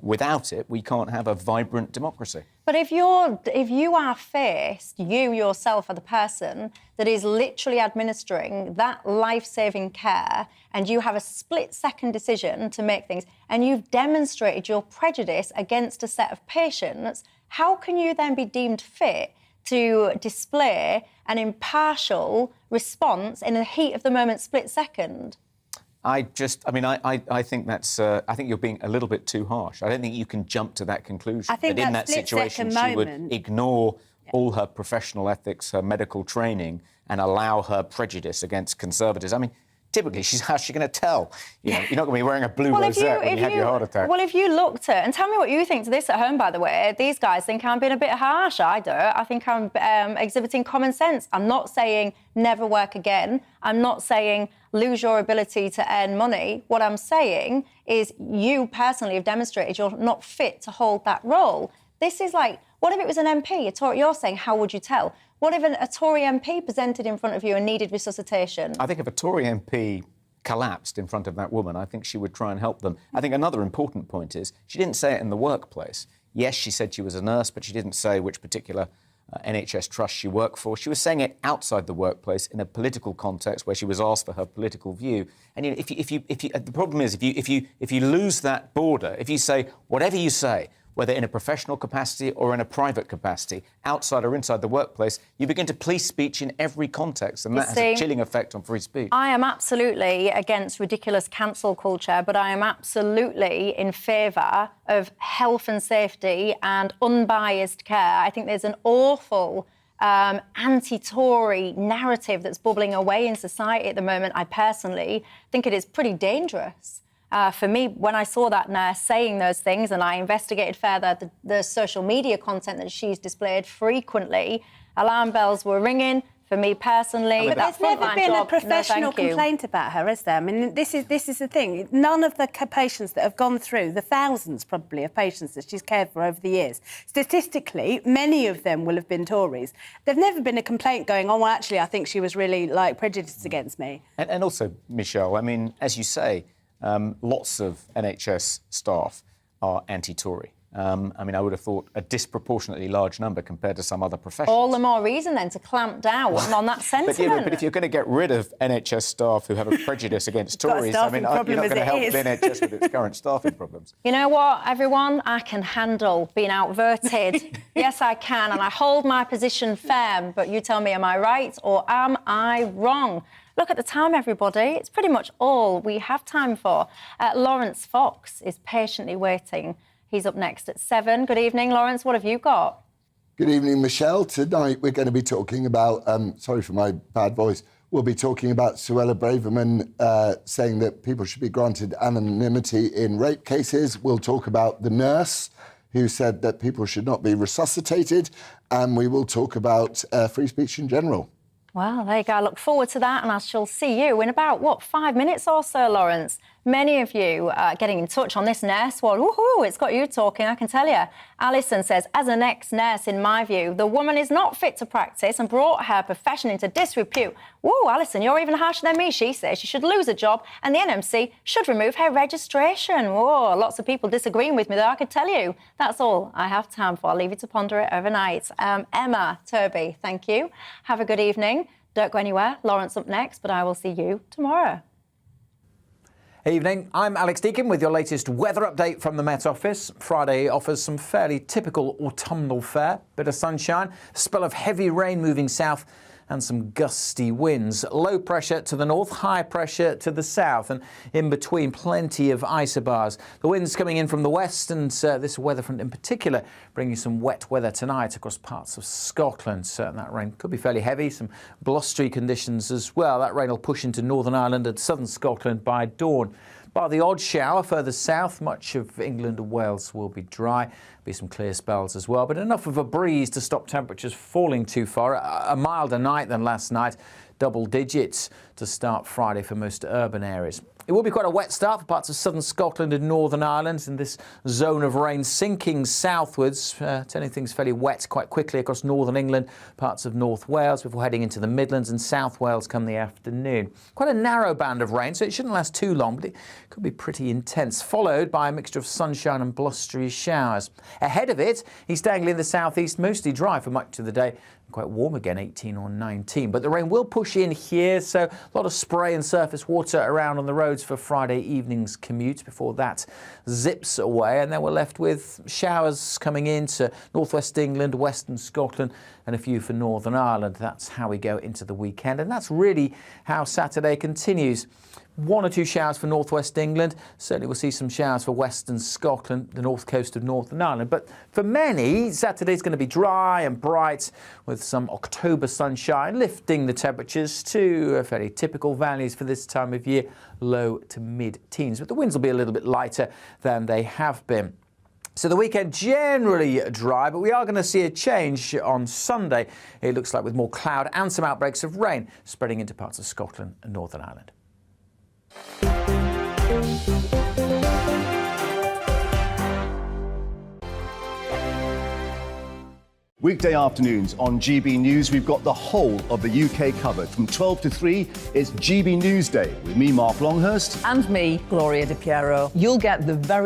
without it, we can't have a vibrant democracy. But if you are faced, you yourself are the person that is literally administering that life-saving care, and you have a split-second decision to make things, and you've demonstrated your prejudice against a set of patients, how can you then be deemed fit to display an impartial response in the heat of the moment, split second? I think that's. I think you're being a little bit too harsh. I don't think you can jump to that conclusion. I think that in that situation she would ignore all her professional ethics, her medical training, and allow her prejudice against Conservatives. I mean, typically, how's she going to tell? You're not going to be wearing a blue rosette when you have your heart attack. Well, if you looked at, and tell me what you think to this at home, by the way, these guys think I'm being a bit harsh. I don't. I think I'm exhibiting common sense. I'm not saying never work again. I'm not saying lose your ability to earn money. What I'm saying is you personally have demonstrated you're not fit to hold that role. This is like, what if it was an MP? You're saying, how would you tell? What if a Tory MP presented in front of you and needed resuscitation? I think if a Tory MP collapsed in front of that woman, I think she would try and help them. I think another important point is she didn't say it in the workplace. Yes, she said she was a nurse, but she didn't say which particular NHS trust she worked for. She was saying it outside the workplace in a political context where she was asked for her political view. And if you the problem is if you lose that border, if you say whatever you say, whether in a professional capacity or in a private capacity, outside or inside the workplace, you begin to police speech in every context, and that has a chilling effect on free speech. I am absolutely against ridiculous cancel culture, but I am absolutely in favour of health and safety and unbiased care. I think there's an awful anti-Tory narrative that's bubbling away in society at the moment. I personally think it is pretty dangerous. For me, when I saw that nurse saying those things and I investigated further the social media content that she's displayed frequently, alarm bells were ringing. For me personally, but there's never been a professional complaint about her, is there? I mean, this is the thing. None of the patients that have gone through, the thousands probably of patients that she's cared for over the years, statistically, many of them will have been Tories. There's never been a complaint going, oh, well, actually, I think she was really, prejudiced against me. And also, Michelle, I mean, as you say, lots of NHS staff are anti-Tory. I would have thought a disproportionately large number compared to some other professions. All the more reason, then, to clamp down on that sentiment. But if you're going to get rid of NHS staff who have a prejudice against Tories, you're not going to help the NHS with its current staffing problems. You know what, everyone? I can handle being outvoted. Yes, I can, and I hold my position firm. But you tell me, am I right or am I wrong? Look at the time, everybody. It's pretty much all we have time for. Lawrence Fox is patiently waiting. He's up next at 7. Good evening, Lawrence. What have you got? Good evening, Michelle. Tonight we're going to be talking about, sorry for my bad voice, we'll be talking about Suella Braverman saying that people should be granted anonymity in rape cases. We'll talk about the nurse who said that people should not be resuscitated. And we will talk about free speech in general. Well, there you go. I look forward to that, and I shall see you in about, 5 minutes or so, Lawrence. Many of you are getting in touch on this nurse one. Woohoo, it's got you talking, I can tell you. Alison says, as an ex-nurse, in my view, the woman is not fit to practice and brought her profession into disrepute. Woo, Alison, you're even harsher than me, she says. She should lose a job and the NMC should remove her registration. Whoa, lots of people disagreeing with me, though, I could tell you. That's all I have time for. I'll leave you to ponder it overnight. Emma Turby, thank you. Have a good evening. Don't go anywhere. Lawrence up next, but I will see you tomorrow. Evening, I'm Alex Deakin with your latest weather update from the Met Office. Friday offers some fairly typical autumnal fare. Bit of sunshine, a spell of heavy rain moving south and some gusty winds. Low pressure to the north, high pressure to the south, and in between plenty of isobars. The winds coming in from the west, and this weather front in particular bringing some wet weather tonight across parts of Scotland. And that rain could be fairly heavy, some blustery conditions as well. That rain will push into Northern Ireland and southern Scotland by dawn. Bar the odd shower further south, much of England and Wales will be dry. Be some clear spells as well, but enough of a breeze to stop temperatures falling too far. A milder night than last night, double digits to start Friday for most urban areas. It will be quite a wet start for parts of southern Scotland and Northern Ireland in this zone of rain sinking southwards, turning things fairly wet quite quickly across northern England, parts of North Wales before heading into the Midlands and South Wales come the afternoon. Quite a narrow band of rain, so it shouldn't last too long, but it could be pretty intense, followed by a mixture of sunshine and blustery showers. Ahead of it, East Anglia in the southeast, mostly dry for much of the day. Quite warm again, 18 or 19. But the rain will push in here, so a lot of spray and surface water around on the roads for Friday evening's commute before that zips away. And then we're left with showers coming into northwest England, western Scotland, and a few for Northern Ireland. That's how we go into the weekend. And that's really how Saturday continues. 1 or 2 showers for northwest England. Certainly we'll see some showers for western Scotland, the north coast of Northern Ireland. But for many, Saturday's going to be dry and bright with some October sunshine, lifting the temperatures to fairly typical values for this time of year, low to mid-teens. But the winds will be a little bit lighter than they have been. So the weekend generally dry, but we are going to see a change on Sunday. It looks like with more cloud and some outbreaks of rain spreading into parts of Scotland and Northern Ireland. Weekday afternoons on GB News, we've got the whole of the UK covered. From 12 to 3, it's GB News Day with me, Mark Longhurst. And me, Gloria Di Piero. You'll get the very